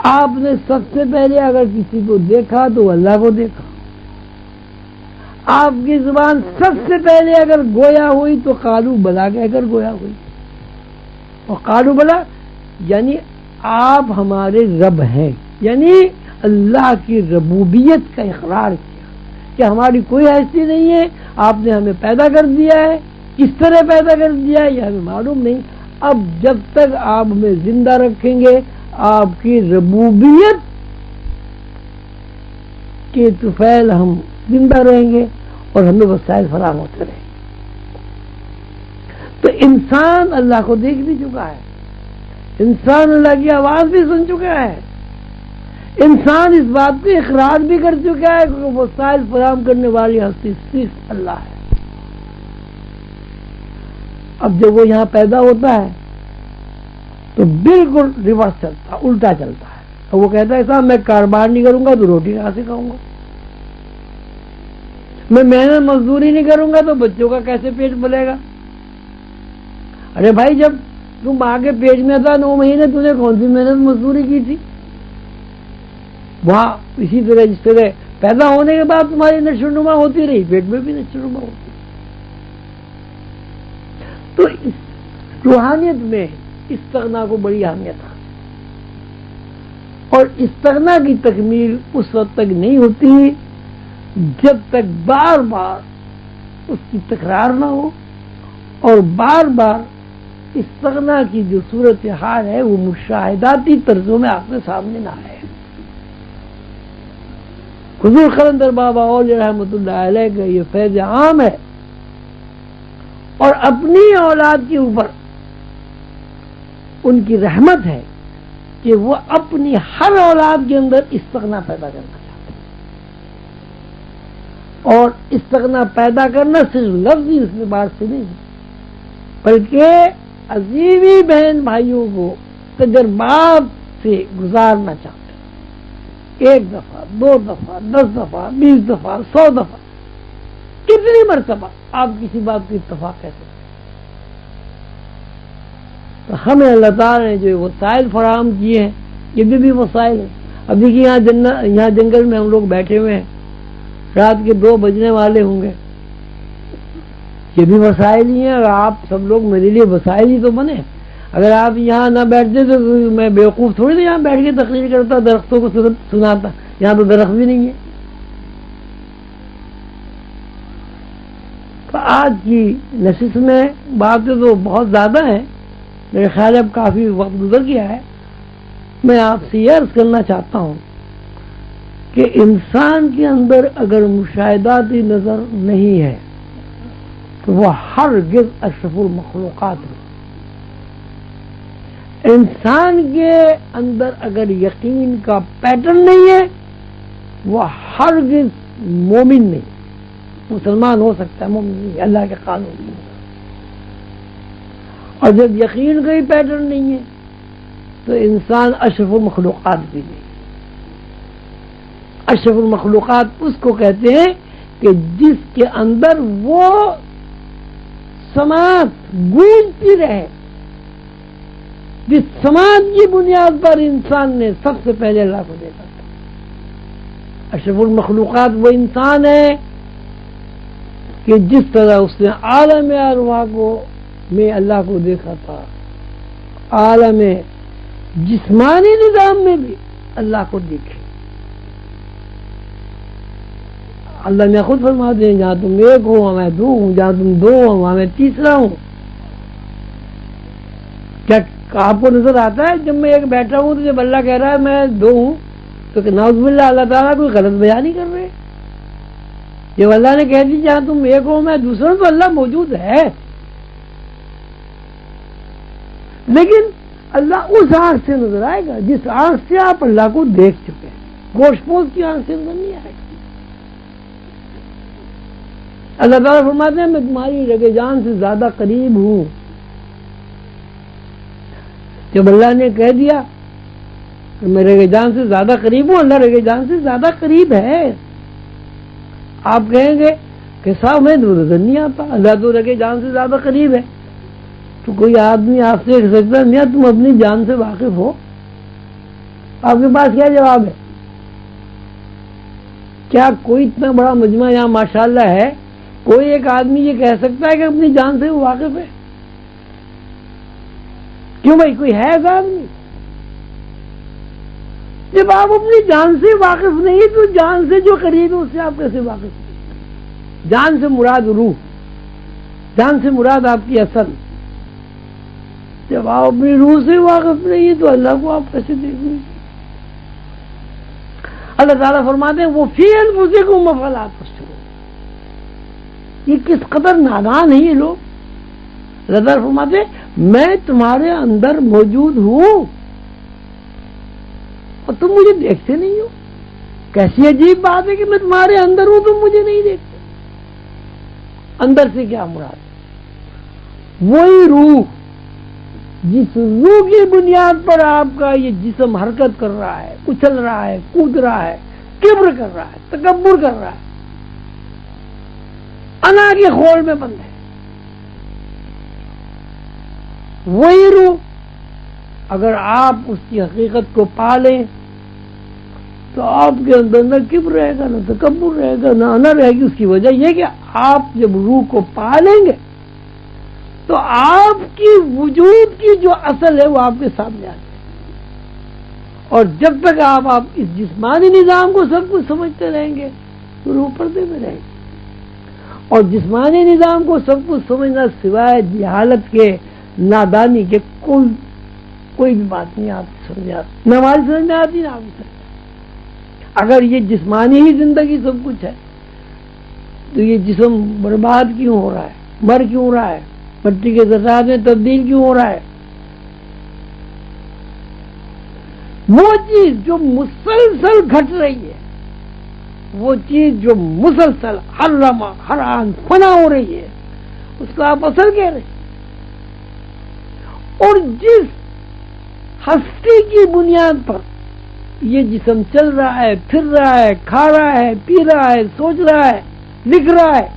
S1: آپ نے سب سے پہلے اگر کسی کو دیکھا تو وہ اللہ کو دیکھا. آپ کی زبان سب سے پہلے اگر گویا ہوئی تو قالوا بلا کہہ کر گویا ہوئی. اور قالوا بلا یعنی آپ ہمارے رب ہیں، یعنی اللہ کی ربوبیت کا اقرار کیا کہ ہماری کوئی حیثیت نہیں ہے، آپ نے ہمیں پیدا کر دیا ہے. کس طرح پیدا کر دیا ہے یہ ہمیں معلوم نہیں. اب جب تک آپ ہمیں زندہ رکھیں گے آپ کی ربوبیت کے طفیل ہم زندہ رہیں گے اور ہمیں وسائل فراہم ہوتے رہیں گے. تو انسان اللہ کو دیکھ بھی چکا ہے، انسان اللہ کی آواز بھی سن چکا ہے، انسان اس بات کو اقرار بھی کر چکا ہے کہ وسائل فراہم کرنے والی ہستی صرف اللہ ہے. اب جب وہ یہاں پیدا ہوتا ہے تو بالکل ریورس چلتا، الٹا چلتا ہے. اور وہ کہتا ہے صاحب میں کاروبار نہیں کروں گا تو روٹی کہاں سے کھاؤں گا، میں محنت مزدوری نہیں کروں گا تو بچوں کا کیسے پیٹ پلے گا. ارے بھائی جب تم ماں کے پیٹ میں تھا 9 مہینے تم نے کون سی محنت مزدوری کی تھی؟ وہاں اسی طرح جس طرح پیدا ہونے کے بعد تمہاری نشو نما ہوتی رہی، پیٹ میں بھی نشو نما ہوتی. تو روحانیت میں استغنا کو بڑی اہمیت ہے، اور استغنا کی تکمیل اس وقت تک نہیں ہوتی جب تک بار بار اس کی تکرار نہ ہو اور بار بار استغنا کی جو صورتحال ہے وہ مشاہداتی طرزوں میں آپ کے سامنے نہ آئے. حضور قلندر بابا اولیاء رحمۃ اللہ علیہ کا یہ فیض عام ہے اور اپنی اولاد کے اوپر ان کی رحمت ہے کہ وہ اپنی ہر اولاد کے اندر استغنا پیدا کرنا چاہتے ہیں. اور استغنا پیدا کرنا صرف لفظی اس میں بات سے نہیں بلکہ عزیزی بہن بھائیوں کو تجربات سے گزارنا چاہتے ہیں. 1 دفعہ 2 دفعہ 10 دفعہ 20 دفعہ 100 دفعہ کتنی مرتبہ آپ کسی بات کو اتفاق کہہ سکتے ہیں. تو ہمیں اللہ تعالیٰ نے جو وسائل فراہم کیے ہیں یہ بھی وسائل ہیں. اب دیکھیے یہاں جنگل میں ہم لوگ بیٹھے ہوئے ہیں, رات کے 2 بجنے والے ہوں گے, یہ بھی وسائل ہی ہیں. اور آپ سب لوگ میرے لیے وسائل ہی تو بنے. اگر آپ یہاں نہ بیٹھتے تو میں بیوقوف تھوڑی نا یہاں بیٹھ کے تقریر کرتا, درختوں کو سناتا. یہاں تو درخت بھی نہیں ہے. تو آج کی نشست میں باتیں تو بہت زیادہ ہیں, میرے خیال اب کافی وقت گزر گیا ہے. میں آپ سے یہ عرض کرنا چاہتا ہوں کہ انسان کے اندر اگر مشاہداتی نظر نہیں ہے تو وہ ہرگز اشرف المخلوقات ہے. انسان کے اندر اگر یقین کا پیٹرن نہیں ہے وہ ہرگز مومن نہیں. مسلمان ہو سکتا ہے, مومن نہیں, اللہ کے قانون نہیں. اور جب یقین کا ہی پیٹرن نہیں ہے تو انسان اشرف المخلوقات بھی نہیں. اشرف المخلوقات اس کو کہتے ہیں کہ جس کے اندر وہ سماعت گونجتی رہے, جس سماعت کی بنیاد پر انسان نے سب سے پہلے اللہ کو دیکھا تھا. اشرف المخلوقات وہ انسان ہے کہ جس طرح اس نے عالم ارواح کو میں اللہ کو دیکھا تھا, عالم جسمانی نظام میں بھی اللہ کو دیکھے. اللہ نے خود فرماتے ہیں جہاں تم 1 ہو میں 2 ہوں, جہاں تم 2 ہو وہاں میں تیسرا ہوں. کیا آپ کو نظر آتا ہے جب میں 1 بیٹھا ہوں تو جب اللہ کہہ رہا ہے میں 2 ہوں تو کہ نعوذ باللہ اللہ تعالیٰ کوئی غلط بیان نہیں کر رہے. جب اللہ نے کہہ دی جہاں تم 1 ہو میں دوسرا ہوں تو اللہ موجود ہے. لیکن اللہ اس آنکھ سے نظر آئے گا جس آنکھ سے آپ اللہ کو دیکھ چکے ہیں. گوشت پوش کی آنکھ سے نظر نہیں آئے گا. اللہ تعالیٰ فرماتے ہیں میں تمہاری رگ جان سے زیادہ قریب ہوں. جب اللہ نے کہہ دیا کہ میں رگ جان سے زیادہ قریب ہوں, اللہ رگ جان سے زیادہ قریب ہے. آپ کہیں گے کہ صاحب میں تو نظر نہیں آتا, اللہ تو رگ جان سے زیادہ قریب ہے. تو کوئی آدمی آپ سے کہہ سکتا ہے میاں تم اپنی جان سے واقف ہو, آپ کے پاس کیا جواب ہے؟ کیا کوئی اتنا بڑا مجمع یہاں ماشاءاللہ ہے, کوئی ایک آدمی یہ کہہ سکتا ہے کہ اپنی جان سے وہ واقف ہے؟ کیوں بھائی, کوئی ہے ایسا آدمی؟ جب آپ اپنی جان سے واقف نہیں تو جان سے جو قریب ہے اس سے آپ کیسے واقف ہیں؟ جان سے مراد روح, جان سے مراد آپ کی اصل. جب آپ اپنی روح سے واقف نہیں تو اللہ کو آپ کیسے دیکھ لیں؟ اللہ تعالیٰ فرماتے ہیں وہ فی انفسکم افلا تبصرون. یہ کس قدر نادان ہیں یہ لوگ. اللہ تعالیٰ فرماتے ہیں میں تمہارے اندر موجود ہوں اور تم مجھے دیکھتے نہیں ہو. کیسی عجیب بات ہے کہ میں تمہارے اندر ہوں تم مجھے نہیں دیکھتے. اندر سے کیا مراد؟ وہی روح جس روح کی بنیاد پر آپ کا یہ جسم حرکت کر رہا ہے, اچھل رہا ہے, کود رہا ہے, کبر کر رہا ہے, تکبر کر رہا ہے, انا کے خول میں بند ہے, وہی روح اگر آپ اس کی حقیقت کو پالیں تو آپ کے اندر نہ کبر رہے گا, نہ تکبر رہے گا, نہ انا رہے گی. اس کی وجہ یہ کہ آپ جب روح کو پالیں گے تو آپ کی وجود کی جو اصل ہے وہ آپ کے سامنے آ جائے. اور جب تک آپ اس جسمانی نظام کو سب کچھ سمجھتے رہیں گے تو روح پردے میں رہے گی. اور جسمانی نظام کو سب کچھ سمجھنا سوائے جہالت کے نادانی کے کوئی بھی بات نہیں آپ سمجھ آتی، نہ ہماری سمجھ میں آتی نہ آپ سمجھ۔ اگر یہ جسمانی ہی زندگی سب کچھ ہے تو یہ جسم برباد کیوں ہو رہا ہے، مر کیوں رہا ہے، مٹی کے ذرات میں تبدیل کیوں ہو رہا ہے؟ وہ چیز جو مسلسل گھٹ رہی ہے، وہ چیز جو مسلسل ہر لمحہ ہر آن فنا ہو رہی ہے، اس کا آپ اصل کہہ رہے ہیں۔ اور جس ہستی کی بنیاد پر یہ جسم چل رہا ہے، پھر رہا ہے، کھا رہا ہے، پی رہا ہے، سوچ رہا ہے، لکھ رہا ہے،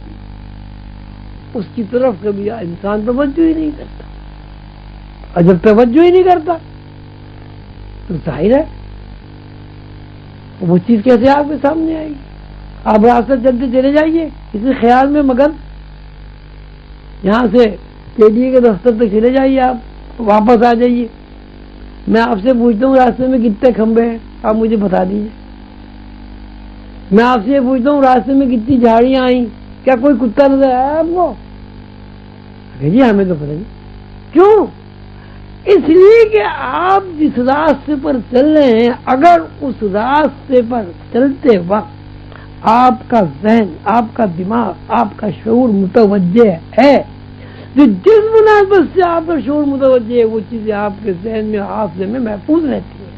S1: اس کی طرف کبھی انسان توجہ ہی نہیں کرتا۔ اور جب توجہ ہی نہیں کرتا تو ظاہر ہے وہ چیز کیسے آپ کے سامنے آئے گی؟ آپ راستہ چلتے چلے جائیے کسی خیال میں مگن، یہاں سے ٹیڈی کے دفتر تک چلے جائیے، آپ واپس آ جائیے، میں آپ سے پوچھتا ہوں راستے میں کتنے کھمبے ہیں، آپ مجھے بتا دیجیے۔ میں آپ سے یہ پوچھتا ہوں راستے میں کتنی جھاڑیاں آئیں، کیا کوئی کتا نظر آیا آپ کو؟ جی ہمیں تو پتہ نہیں۔ کیوں؟ اس لیے کہ آپ جس راستے پر چل رہے ہیں، اگر اس راستے پر چلتے وقت آپ کا ذہن، آپ کا دماغ، آپ کا شعور متوجہ ہے، جو جس مناسبت سے آپ کا شعور متوجہ ہے وہ چیزیں آپ کے ذہن میں، حافظے میں محفوظ رہتی ہیں،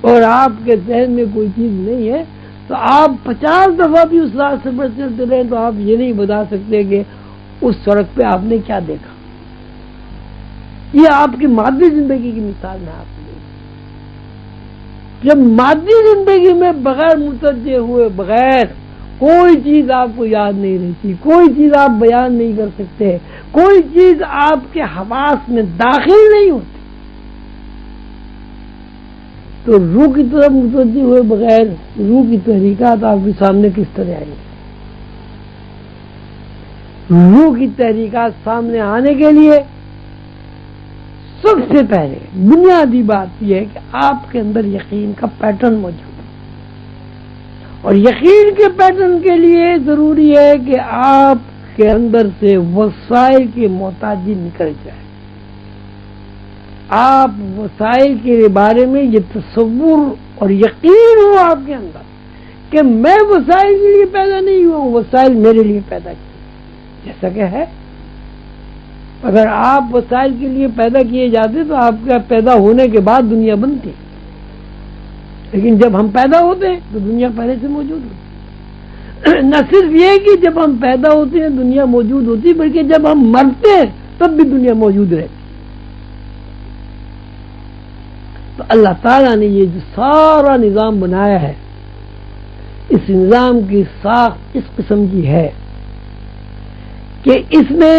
S1: اور آپ کے ذہن میں کوئی چیز نہیں ہے تو آپ 50 دفعہ بھی اس راستے پر چلتے رہے تو آپ یہ نہیں بتا سکتے کہ اس سڑک پہ آپ نے کیا دیکھا۔ یہ آپ کی مادی زندگی کی مثال میں آپ کو، جب مادی زندگی میں بغیر متوجہ ہوئے بغیر کوئی چیز آپ کو یاد نہیں رہتی، کوئی چیز آپ بیان نہیں کر سکتے، کوئی چیز آپ کے حواس میں داخل نہیں ہوتی، تو روح کی طرف متوجہ ہوئے بغیر روح کی تحریکات آپ کے سامنے کس طرح آئیں گی؟ روح کی تحریکات سامنے آنے کے لیے سب سے پہلے بنیادی بات یہ ہے کہ آپ کے اندر یقین کا پیٹرن موجود ہے، اور یقین کے پیٹرن کے لیے ضروری ہے کہ آپ کے اندر سے وسائل کی محتاجی نکل جائے، آپ وسائل کے بارے میں یہ تصور اور یقین ہو آپ کے اندر کہ میں وسائل کے لیے پیدا نہیں ہوا ہوں، وسائل میرے لیے پیدا کیے، جیسا کہ ہے۔ اگر آپ وسائل کے لیے پیدا کیے جاتے تو آپ کا پیدا ہونے کے بعد دنیا بنتی، لیکن جب ہم پیدا ہوتے ہیں تو دنیا پہلے سے موجود ہوتی۔ نہ صرف یہ کہ جب ہم پیدا ہوتے ہیں دنیا موجود ہوتی، بلکہ جب ہم مرتے ہیں تب بھی دنیا موجود رہتی۔ تو اللہ تعالیٰ نے یہ جو سارا نظام بنایا ہے، اس نظام کی ساخت اس قسم کی ہے کہ اس میں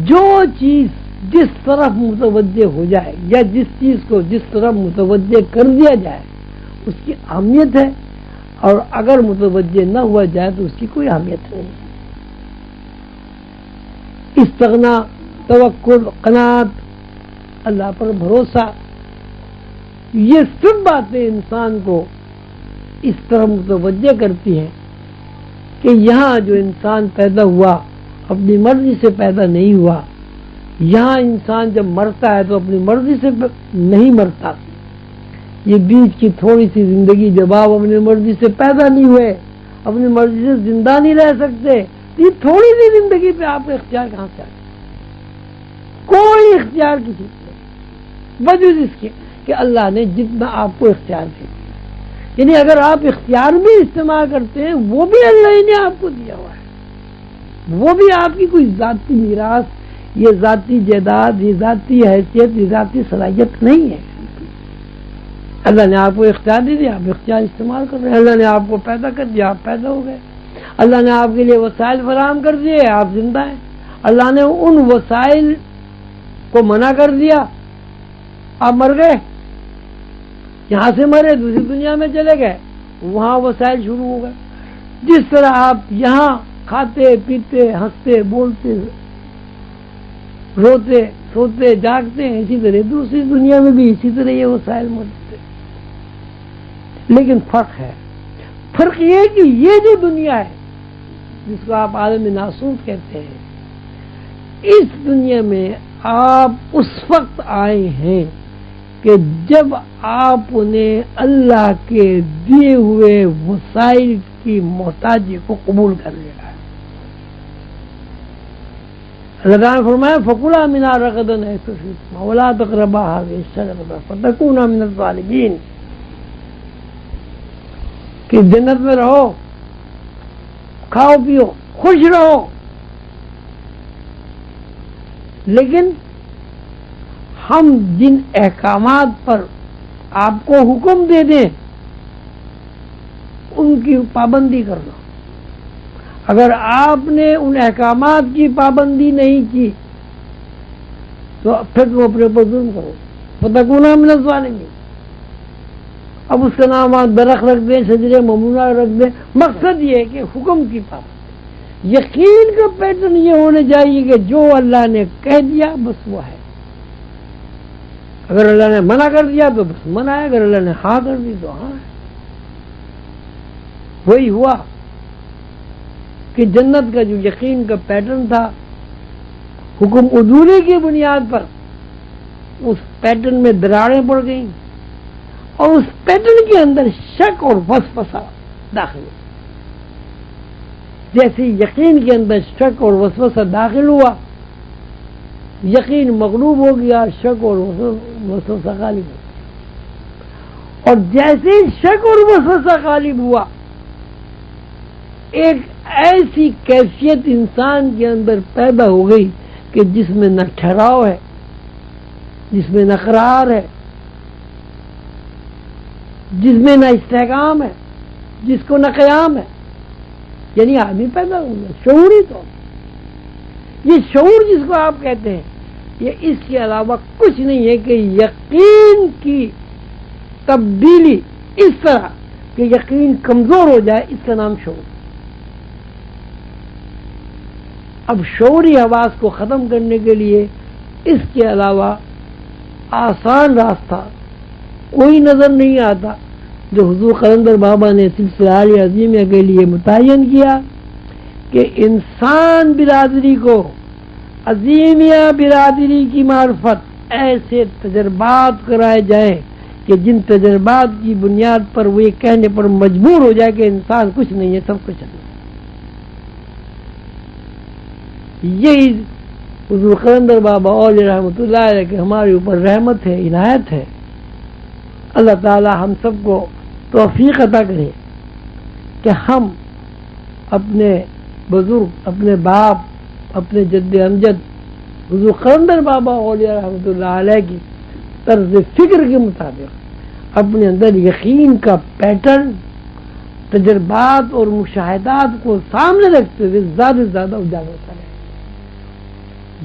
S1: جو چیز جس طرف متوجہ ہو جائے یا جس چیز کو جس طرف متوجہ کر دیا جائے اس کی اہمیت ہے، اور اگر متوجہ نہ ہوا جائے تو اس کی کوئی اہمیت نہیں۔ استغنا، توکل، قناعت، اللہ پر بھروسہ، یہ سب باتیں انسان کو اس طرح متوجہ کرتی ہیں کہ یہاں جو انسان پیدا ہوا اپنی مرضی سے پیدا نہیں ہوا، یہاں انسان جب مرتا ہے تو اپنی مرضی سے نہیں مرتا، یہ بیچ کی تھوڑی سی زندگی جب آپ اپنی مرضی سے پیدا نہیں ہوئے، اپنی مرضی سے زندہ نہیں رہ سکتے، یہ تھوڑی سی زندگی پہ آپ کا اختیار کہاں سے آ گیا؟ کوئی اختیار کسی کو، وجہ اس کے کہ اللہ نے جتنا آپ کو اختیار دیا، یعنی اگر آپ اختیار بھی استعمال کرتے ہیں وہ بھی اللہ ہی نے آپ کو دیا ہوا ہے، وہ بھی آپ کی کوئی ذاتی میراث، یہ ذاتی جائیداد، یہ ذاتی حیثیت، یہ ذاتی صلاحیت نہیں ہے۔ اللہ نے آپ کو اختیار دے دیا، آپ اختیار استعمال کر رہے ہیں۔ اللہ نے آپ کو پیدا کر دیا، آپ پیدا ہو گئے۔ اللہ نے آپ کے لیے وسائل فراہم کر دیے، آپ زندہ ہیں۔ اللہ نے ان وسائل کو منع کر دیا، آپ مر گئے، یہاں سے مرے دوسری دنیا میں چلے گئے، وہاں وسائل شروع ہو گئے۔ جس طرح آپ یہاں کھاتے پیتے ہنستے بولتے روتے سوتے جاگتے ہیں، اسی طرح دوسری دنیا میں بھی اسی طرح یہ وسائل موجود ہیں۔ لیکن فرق یہ کہ یہ جو دنیا ہے جس کو آپ عالم ناسوت کہتے ہیں، اس دنیا میں آپ اس وقت آئے ہیں کہ جب آپ نے اللہ کے دیے ہوئے وسائل کی محتاجی کو قبول کر لیا ہے۔ اللہ تعالیٰ نے فرمایا فَكُلَا مِنْهَا رَغَدًا حَيْثُ شِئْتُمَا وَلَا تَقْرَبَا هَٰذِهِ الشَّجَرَةَ فَتَكُونَا مِنَ الظَّالِمِينَ، کہ جنت میں رہو، کھاؤ پیو، خوش رہو، لیکن ہم جن احکامات پر آپ کو حکم دے دیں ان کی پابندی کرنا۔ اگر آپ نے ان احکامات کی پابندی نہیں کی تو پھر تم اپنے اوپر ظلم کرو، فَتَكُونَا مِنَ الظَّالِمِينَ۔ اب اس کا نام وہاں درخت رکھ دیں، شجرے ممنوع رکھ دیں، مقصد یہ ہے کہ حکم کی پابندی۔ یقین کا پیٹرن یہ ہونا چاہیے کہ جو اللہ نے کہہ دیا بس وہ ہے، اگر اللہ نے منع کر دیا تو بس منع ہے، اگر اللہ نے ہاں کر دی تو ہاں ہے۔ وہی ہوا کہ جنت کا جو یقین کا پیٹرن تھا حکم عدولی کی بنیاد پر اس پیٹرن میں دراڑیں پڑ گئیں اور اس پیٹرن کے اندر شک اور وسوسہ داخل ہوا۔ جیسے یقین کے اندر شک اور وسوسہ داخل ہوا، یقین مغلوب ہو گیا، شک اور وسوسہ غالب ہو گیا، اور جیسے ہی شک اور وسوسہ غالب ہوا ایک ایسی کیفیت انسان کے اندر پیدا ہو گئی کہ جس میں نہ ٹھہراؤ ہے، جس میں نہ قرار ہے، جس میں نہ استحکام ہے، جس کو نہ قیام ہے، یعنی آدمی پیدا ہو گیا شعوری طور۔ یہ شعور جس کو آپ کہتے ہیں یہ اس کے علاوہ کچھ نہیں ہے کہ یقین کی تبدیلی اس طرح کہ یقین کمزور ہو جائے، اس کا نام شعور۔ اب شعوری حواس کو ختم کرنے کے لیے اس کے علاوہ آسان راستہ کوئی نظر نہیں آتا جو حضور قلندر بابا نے سلسلہ عظیمیہ کے لیے متعین کیا کہ انسان برادری کو عظیمیہ برادری کی معرفت ایسے تجربات کرائے جائیں کہ جن تجربات کی بنیاد پر وہ یہ کہنے پر مجبور ہو جائے کہ انسان کچھ نہیں ہے، سب کچھ ہے۔ یہی حضور قلندر بابا اولیاء رحمۃ اللہ علیہ کہ ہمارے اوپر رحمت ہے، عنایت ہے۔ اللہ تعالی ہم سب کو توفیق عطا کرے کہ ہم اپنے بزرگ، اپنے باپ، اپنے جد امجد حضور قلندر بابا اولیاء رحمۃ اللہ علیہ کی طرز فکر کے مطابق اپنے اندر یقین کا پیٹرن، تجربات اور مشاہدات کو سامنے رکھتے ہوئے زیادہ سے زیادہ اجاگر کریں۔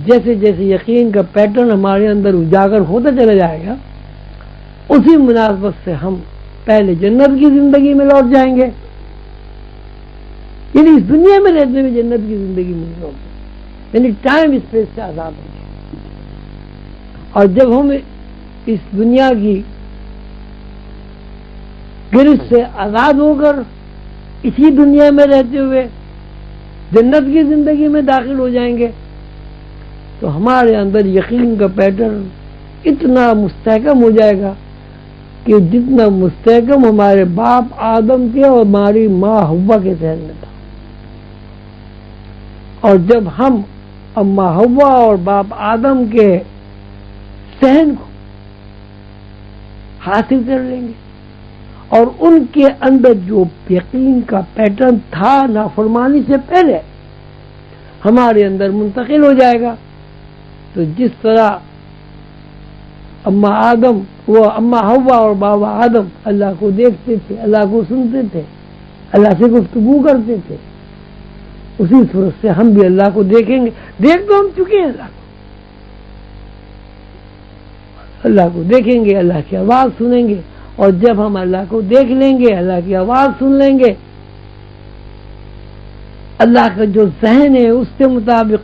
S1: جیسے جیسے یقین کا پیٹرن ہمارے اندر اجاگر ہوتا چلا جائے گا اسی مناسبت سے ہم پہلے جنت کی زندگی میں لوٹ جائیں گے، یعنی اس دنیا میں رہتے ہوئے جنت کی زندگی میں لوٹ جائیں گے، یعنی ٹائم اسپیس سے آزاد ہوں گے۔ اور جب ہم اس دنیا کی گرفت سے آزاد ہو کر اسی دنیا میں رہتے ہوئے جنت کی زندگی میں داخل ہو جائیں گے تو ہمارے اندر یقین کا پیٹرن اتنا مستحکم ہو جائے گا کہ جتنا مستحکم ہمارے باپ آدم کے اور ہماری ماں حوا کے ذہن میں تھا۔ اور جب ہم اماں حوا اور باپ آدم کے ذہن کو حاصل کر لیں گے اور ان کے اندر جو یقین کا پیٹرن تھا نافرمانی سے پہلے ہمارے اندر منتقل ہو جائے گا، تو جس طرح اماں حوا اور بابا آدم اللہ کو دیکھتے تھے، اللہ کو سنتے تھے، اللہ سے گفتگو کرتے تھے، اسی صورت سے ہم بھی اللہ کو دیکھیں گے۔ دیکھ تو ہم چکے ہیں اللہ کو دیکھیں گے، اللہ کی آواز سنیں گے، اور جب ہم اللہ کو دیکھ لیں گے، اللہ کی آواز سن لیں گے، اللہ کا جو ذہن ہے اس کے مطابق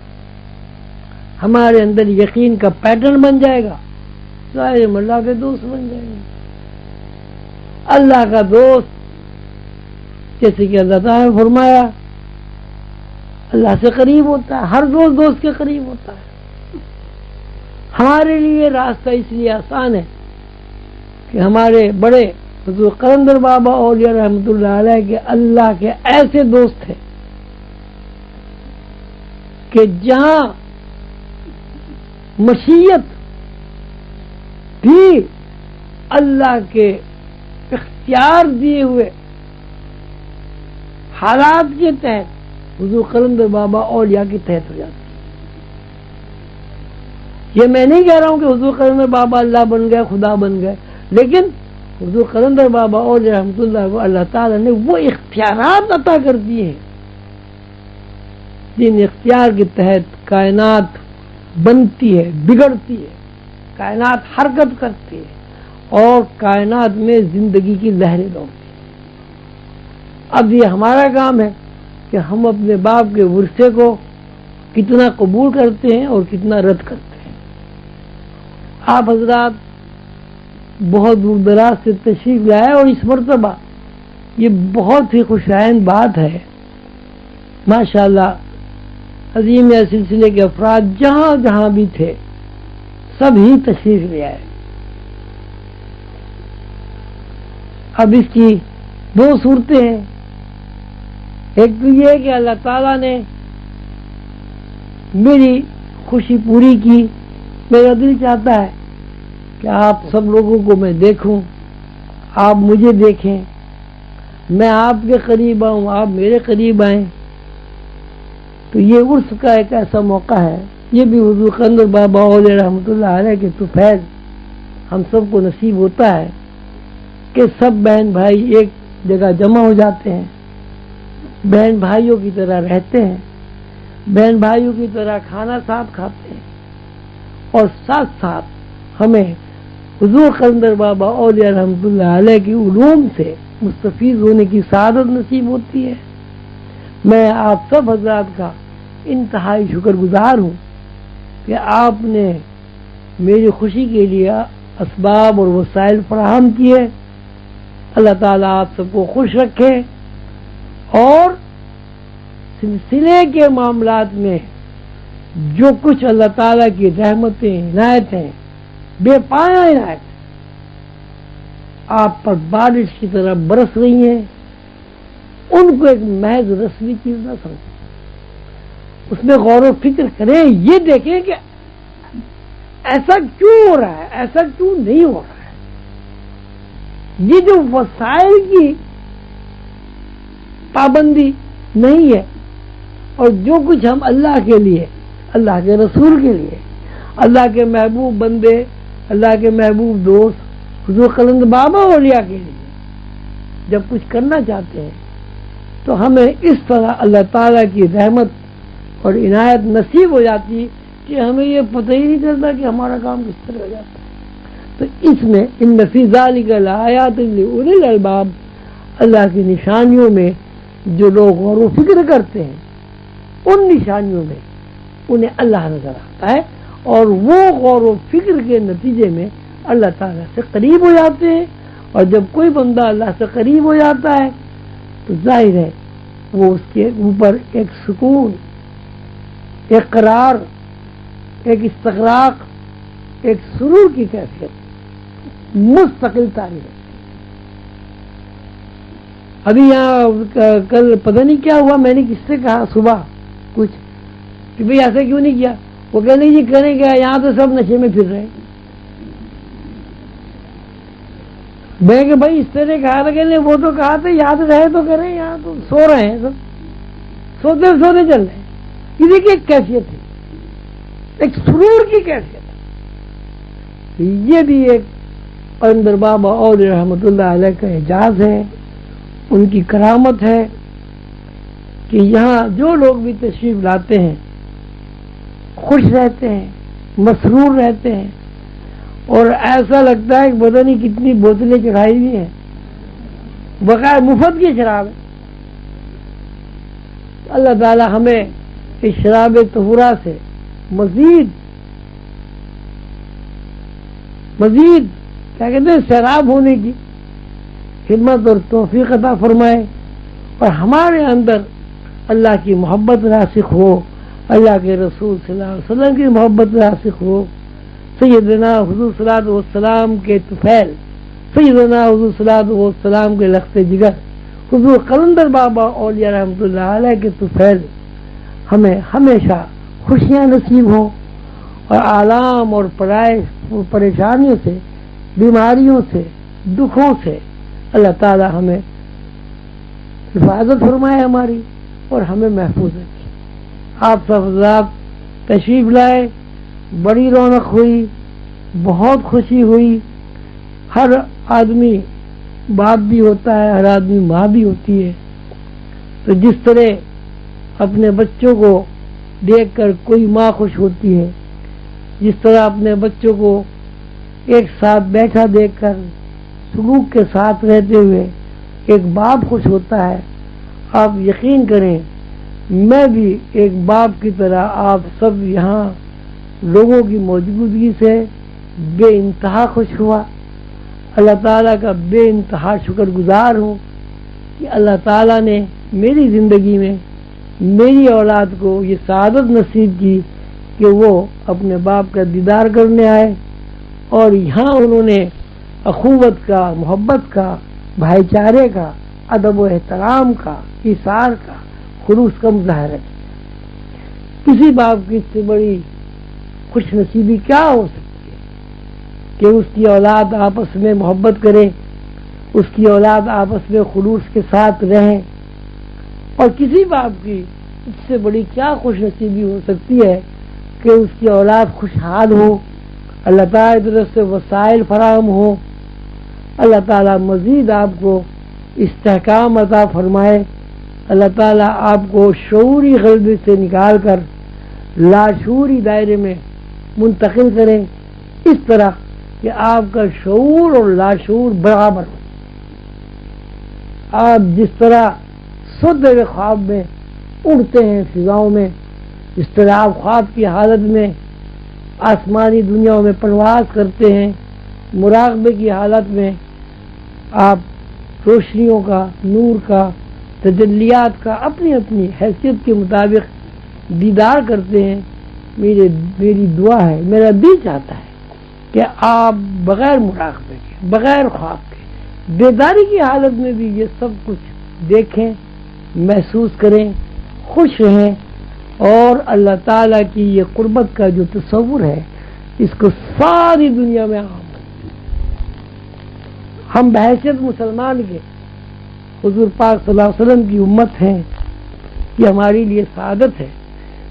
S1: ہمارے اندر یقین کا پیٹرن بن جائے گا، ظاہر ہم اللہ کے دوست بن جائیں گے۔ اللہ کا دوست جیسے کہ اللہ تعالیٰ نے فرمایا اللہ سے قریب ہوتا ہے، ہر دوست دوست کے قریب ہوتا ہے۔ ہمارے لیے راستہ اس لیے آسان ہے کہ ہمارے بڑے حضور قلندر بابا اولیاء رحمۃ اللہ علیہ کے اللہ کے ایسے دوست تھے کہ جہاں مشیت بھی اللہ کے اختیار دیے ہوئے حالات کے تحت حضور قلندر بابا اولیاء کے تحت ہو جاتی. یہ میں نہیں کہہ رہا ہوں کہ حضور قلندر بابا اللہ بن گئے، خدا بن گئے، لیکن حضور قلندر بابا اولیاء رحمۃ اللہ کو اللہ تعالیٰ نے وہ اختیارات عطا کر دیے ہیں جن اختیار کے تحت کائنات بنتی ہے، بگڑتی ہے، کائنات حرکت کرتی ہے اور کائنات میں زندگی کی لہریں دوڑتی ہیں. اب یہ ہمارا کام ہے کہ ہم اپنے باپ کے ورثے کو کتنا قبول کرتے ہیں اور کتنا رد کرتے ہیں. آپ حضرات بہت دور دراز سے تشریف لائے اور اس مرتبہ یہ بہت ہی خوشائند بات ہے ماشاءاللہ. عظیم سلسلے کے افراد جہاں جہاں بھی تھے سب ہی تشریف لے آئے. اب اس کی دو صورتیں ہیں. ایک تو یہ کہ اللہ تعالیٰ نے میری خوشی پوری کی. میرا دل چاہتا ہے کہ آپ سب لوگوں کو میں دیکھوں، آپ مجھے دیکھیں، میں آپ کے قریب آؤں، آپ میرے قریب آئیں. تو یہ عرس کا ایک ایسا موقع ہے. یہ بھی حضور قلندر بابا اولیاء رحمۃ اللہ علیہ کے تو فیض ہم سب کو نصیب ہوتا ہے کہ سب بہن بھائی ایک جگہ جمع ہو جاتے ہیں، بہن بھائیوں کی طرح رہتے ہیں، بہن بھائیوں کی طرح کھانا ساتھ کھاتے ہیں اور ساتھ ساتھ ہمیں حضور قلندر بابا اولیاء رحمۃ اللہ علیہ کی علوم سے مستفید ہونے کی سعادت نصیب ہوتی ہے. میں آپ سب حضرات کا انتہائی شکر گزار ہوں کہ آپ نے میری خوشی کے لیے اسباب اور وسائل فراہم کیے. اللہ تعالیٰ آپ سب کو خوش رکھے اور سلسلے کے معاملات میں جو کچھ اللہ تعالیٰ کی رحمتیں عنایتیں بے پایا عنایت آپ پر بارش کی طرح برس رہی ہیں ان کو ایک محض رسمی چیز نہ سمجھیں، اس میں غور و فکر کریں. یہ دیکھیں کہ ایسا کیوں ہو رہا ہے، ایسا کیوں نہیں ہو رہا ہے. یہ جو وسائل کی پابندی نہیں ہے اور جو کچھ ہم اللہ کے لیے، اللہ کے رسول کے لیے، اللہ کے محبوب بندے، اللہ کے محبوب دوست حضور قلندر بابا اولیاء کے لیے جب کچھ کرنا چاہتے ہیں تو ہمیں اس طرح اللہ تعالیٰ کی رحمت اور عنایت نصیب ہو جاتی کہ ہمیں یہ پتہ ہی نہیں چلتا کہ ہمارا کام کس طرح ہو جاتا ہے. تو اس میں ان فی ذالک لآیات لأولی الالباب، اللہ کی نشانیوں میں جو لوگ غور و فکر کرتے ہیں ان نشانیوں میں انہیں اللہ نظر آتا ہے اور وہ غور و فکر کے نتیجے میں اللہ تعالیٰ سے قریب ہو جاتے ہیں. اور جب کوئی بندہ اللہ سے قریب ہو جاتا ہے تو ظاہر ہے وہ اس کے اوپر ایک سکون، ایک قرار، ایک استغراق، ایک سرور کی کیفیت مستقل تاری ہے. ابھی یہاں کل پتہ نہیں کیا ہوا، میں نے کس سے کہا صبح کچھ کہ بھئی ایسا کیوں نہیں کیا. وہ کہنے جی کریں کیا، یہاں تو سب نشے میں پھر رہے ہیں. میں کہ بھائی اس طرح کہا تھا کہ وہ تو کہا تھا یاد رہے تو کریں، یہاں تو سو رہے ہیں سب، سوتے سوتے چل رہے ہیں. یہ دیکھیے ایک کیفیت ہے، ایک سرور کی کیفیت ہے. یہ بھی ایک قلندر بابا اولیاء رحمۃ اللہ علیہ کا اعجاز ہے، ان کی کرامت ہے کہ یہاں جو لوگ بھی تشریف لاتے ہیں خوش رہتے ہیں، مسرور رہتے ہیں اور ایسا لگتا ہے کہ پتہ نہیں کتنی بوتلیں چڑھائی ہوئی ہیں، بغیر مفت کی شراب ہے. اللہ تعالی ہمیں اس شراب طہورہ سے مزید کیا کہتے ہیں سیراب ہونے کی ہمت اور توفیق عطا فرمائے اور ہمارے اندر اللہ کی محبت راسخ ہو، اللہ کے رسول صلی اللہ علیہ وسلم کی محبت راسخ ہو، سیدنا حضور صلی اللہ علیہ وسلم کے طفیل، سیدنا حضور صلی اللہ علیہ وسلم کے لخت جگر، حضور قلندر بابا اولیاء رحمۃ اللہ علیہ کے طفیل ہمیں ہمیشہ خوشیاں نصیب ہوں، اور آلام اور پریشانیوں سے، بیماریوں سے، دکھوں سے اللہ تعالی ہمیں حفاظت فرمائے ہماری، اور ہمیں محفوظ رکھے۔ آپ سب حضرات تشریف لائے، بڑی رونق ہوئی، بہت خوشی ہوئی۔ ہر آدمی باپ بھی ہوتا ہے، ہر آدمی ماں بھی ہوتی ہے، تو جس طرح اپنے بچوں کو دیکھ کر کوئی ماں خوش ہوتی ہے، جس طرح اپنے بچوں کو ایک ساتھ بیٹھا دیکھ کر سلوک کے ساتھ رہتے ہوئے ایک باپ خوش ہوتا ہے، آپ یقین کریں میں بھی ایک باپ کی طرح آپ سب یہاں لوگوں کی موجودگی سے بے انتہا خوش ہوا۔ اللہ تعالیٰ کا بے انتہا شکر گزار ہوں کہ اللہ تعالیٰ نے میری زندگی میں میری اولاد کو یہ سعادت نصیب کی کہ وہ اپنے باپ کا دیدار کرنے آئے، اور یہاں انہوں نے اخوت کا، محبت کا، بھائی چارے کا، ادب و احترام کا، ایثار کا، خلوص کا مظاہرہ کیا۔ کسی باپ کی اس سے بڑی خوش نصیبی کیا ہو سکتی ہے کہ اس کی اولاد آپس میں محبت کرے، اس کی اولاد آپس میں خلوص کے ساتھ رہیں، اور کسی باپ کی اس سے بڑی کیا خوش نصیبی ہو سکتی ہے کہ اس کی اولاد خوشحال ہو، اللہ تعالیٰ کی طرف سے وسائل فراہم ہو، اللہ تعالیٰ مزید آپ کو استحکام عطا فرمائے، اللہ تعالیٰ آپ کو شعوری غلبے سے نکال کر لاشعوری دائرے میں منتقل کریں، اس طرح کہ آپ کا شعور اور لاشعور برابر ہو۔ آپ جس طرح سوتے ہوئے خواب میں اڑتے ہیں فضاؤں میں، جس طرح آپ خواب کی حالت میں آسمانی دنیاؤں میں پرواز کرتے ہیں، مراقبے کی حالت میں آپ روشنیوں کا، نور کا، تجلیات کا اپنی اپنی حیثیت کے مطابق دیدار کرتے ہیں۔ میری دعا ہے، میرا دل چاہتا ہے کہ آپ بغیر مراقبے کے، بغیر خواب کے، بیداری کی حالت میں بھی یہ سب کچھ دیکھیں، محسوس کریں، خوش رہیں، اور اللہ تعالیٰ کی یہ قربت کا جو تصور ہے اس کو ساری دنیا میں عام کریں۔ ہم بحیثیت مسلمان کے حضور پاک صلی اللہ علیہ وسلم کی امت ہیں، یہ ہمارے لیے سعادت ہے،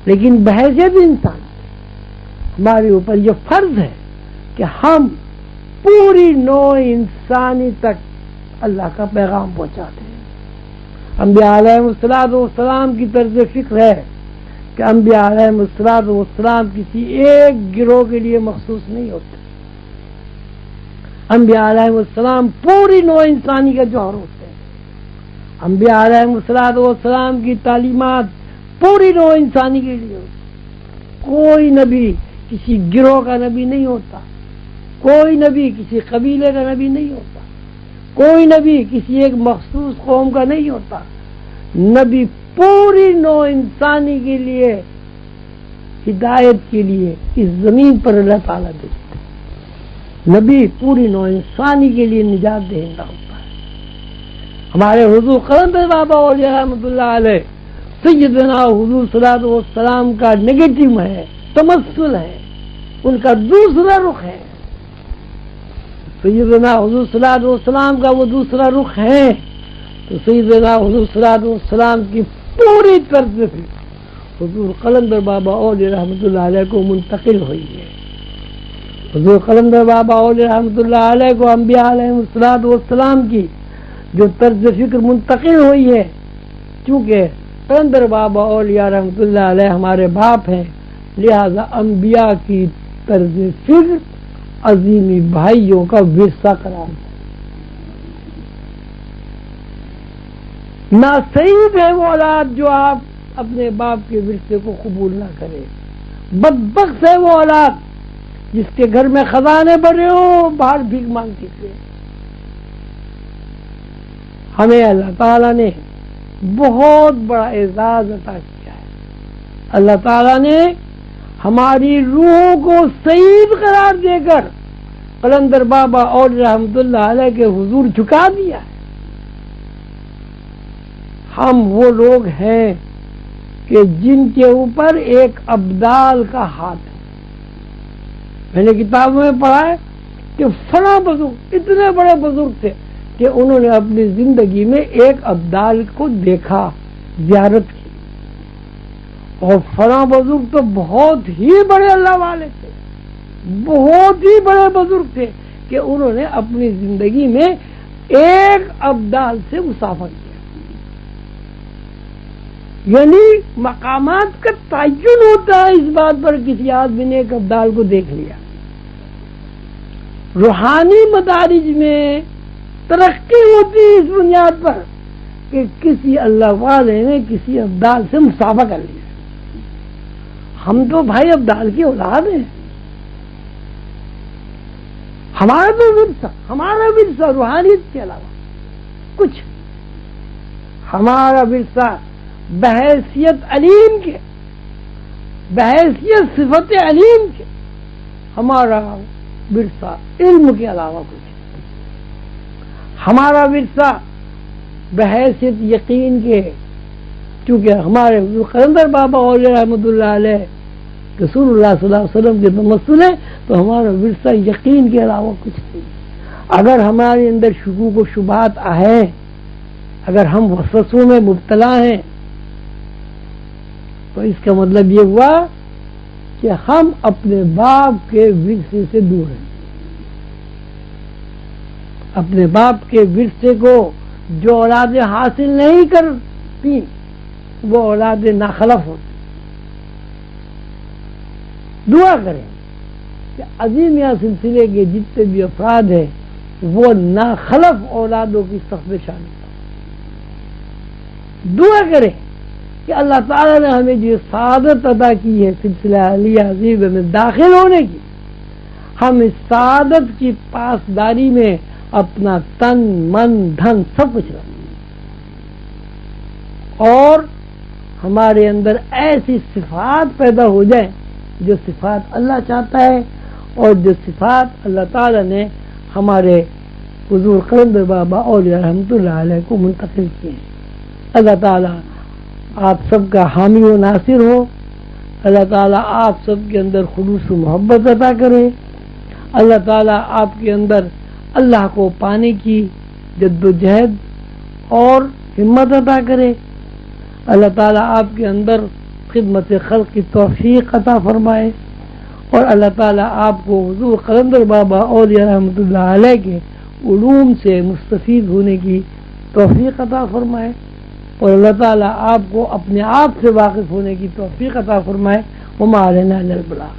S1: لیکن بحیثیت انسان ہمارے اوپر یہ فرض ہے کہ ہم پوری نوع انسانی تک اللہ کا پیغام پہنچاتے ہیں۔ انبیاء علیہ السلام کی طرز فکر ہے کہ انبیاء علیہ السلام کسی ایک گروہ کے لیے مخصوص نہیں ہوتے، انبیاء علیہ السلام پوری نوع انسانی کا جوہر ہوتے ہیں۔ انبیاء علیہ السلام کی تعلیمات پوری نوع انسانی کے لیے ہوتی ہیں۔ کوئی نبی کسی گروہ کا نبی نہیں ہوتا، کوئی نبی کسی قبیلے کا نبی نہیں ہوتا، کوئی نبی کسی ایک مخصوص قوم کا نہیں ہوتا۔ نبی پوری نوع انسانی کے لیے، ہدایت کے لیے اس زمین پر اللہ تعالیٰ دیتے ہیں۔ نبی پوری نوع انسانی کے لیے نجات دہندہ ہوتا ہے۔ ہمارے حضور قلندر بابا اولیاء رحمۃ اللہ علیہ سیدنا حضور صلی اللہ علیہ وسلم کا نگیٹو ہے، تمثل ہے، ان کا دوسرا رخ ہے۔ سیدنا حضور صلی اللہ علیہ وسلم کا وہ دوسرا رخ ہے، تو سیدنا حضور صلی اللہ علیہ وسلم کی پوری طرز سے حضور قلندر بابا اولیاء رحمۃ اللہ علیہ کو منتقل ہوئی ہے۔ حضور قلندر بابا اولیاء رحمۃ اللہ علیہ کو انبیاء علیہ السلام کی جو طرز فکر منتقل ہوئی ہے، چونکہ قلندر بابا اولیاء رحمۃ اللہ علیہ ہمارے باپ ہیں، لہذا انبیاء کی طرز فکر عظیمی بھائیوں کا ورثہ قرار ہے۔ ناصحیح ہے وہ اولاد جو آپ اپنے باپ کے ورثے کو قبول نہ کرے، بدبخت ہے وہ اولاد جس کے گھر میں خزانے بھرے ہوں باہر بھیک مانگتی تھے۔ ہمیں اللہ تعالیٰ نے بہت بڑا اعزاز عطا کیا ہے، اللہ تعالیٰ نے ہماری روحوں کو سعید قرار دے کر قلندر بابا اور رحمت اللہ علیہ کے حضور جھکا دیا ہے۔ ہم وہ لوگ ہیں کہ جن کے اوپر ایک ابدال کا ہاتھ ہے۔ میں نے کتابوں میں پڑھا ہے کہ فلاں بزرگ اتنے بڑے بزرگ تھے کہ انہوں نے اپنی زندگی میں ایک ابدال کو دیکھا، زیارت کی، اور فلاں بزرگ تو بہت ہی بڑے اللہ والے تھے، بہت ہی بڑے بزرگ تھے کہ انہوں نے اپنی زندگی میں ایک ابدال سے مسافر کیا۔ یعنی مقامات کا تعین ہوتا ہے اس بات پر کسی آدمی نے ایک ابدال کو دیکھ لیا۔ روحانی مدارج میں ترقی ہوتی ہے اس بنیاد پر کہ کسی اللہ والے نے کسی ابدال سے مسافہ کر لیا۔ ہم تو بھائی ابدال کی اولاد ہیں، ہمارا ورثہ روحانیت کے علاوہ کچھ، ہمارا ورثہ بحیثیت علیم کے، بحیثیت صفت علیم کے، ہمارا ورثہ علم کے علاوہ کچھ، ہمارا ورثہ بحیثیت یقین کے، چونکہ ہمارے قلندر بابا اور رحمت اللہ علیہ رسول اللہ صلی اللہ علیہ وسلم کے تمثل ہے، تو ہمارا ورثہ یقین کے علاوہ کچھ نہیں۔ اگر ہمارے اندر شکوک و شبہات آئے، اگر ہم وسوسوں میں مبتلا ہیں، تو اس کا مطلب یہ ہوا کہ ہم اپنے باپ کے ورثے سے دور ہیں۔ اپنے باپ کے ورثے کو جو اولادیں حاصل نہیں کرتی وہ اولادیں ناخلف ہوتی۔ دعا کریں کہ عظیم یا سلسلے کے جتنے بھی افراد ہیں وہ ناخلف اولادوں کی صف میں شامل ہوں۔ دعا کریں کہ اللہ تعالیٰ نے ہمیں جو سعادت عطا کی ہے سلسلہ علی عظیم میں داخل ہونے کی، ہم اس سعادت کی پاسداری میں اپنا تن من دھن سب کچھ رکھیں، اور ہمارے اندر ایسی صفات پیدا ہو جائیں جو صفات اللہ چاہتا ہے اور جو صفات اللہ تعالیٰ نے ہمارے حضور قلندر بابا اولیاء رحمت اللہ علیہ کو منتقل کیے ہیں۔ اللہ تعالیٰ آپ سب کا حامی و ناصر ہو، اللہ تعالیٰ آپ سب کے اندر خلوص و محبت عطا کرے، اللہ تعالیٰ آپ کے اندر اللہ کو پانے کی جد و جہد اور ہمت عطا کرے، اللہ تعالیٰ آپ کے اندر خدمت خلق کی توفیق عطا فرمائے، اور اللہ تعالیٰ آپ کو حضور قلندر بابا اولیاء رحمت اللہ علیہ کے علوم سے مستفید ہونے کی توفیق عطا فرمائے، اور اللہ تعالیٰ آپ کو اپنے آپ سے واقف ہونے کی توفیق عطا فرمائے۔ وما علینا الا البلاغ۔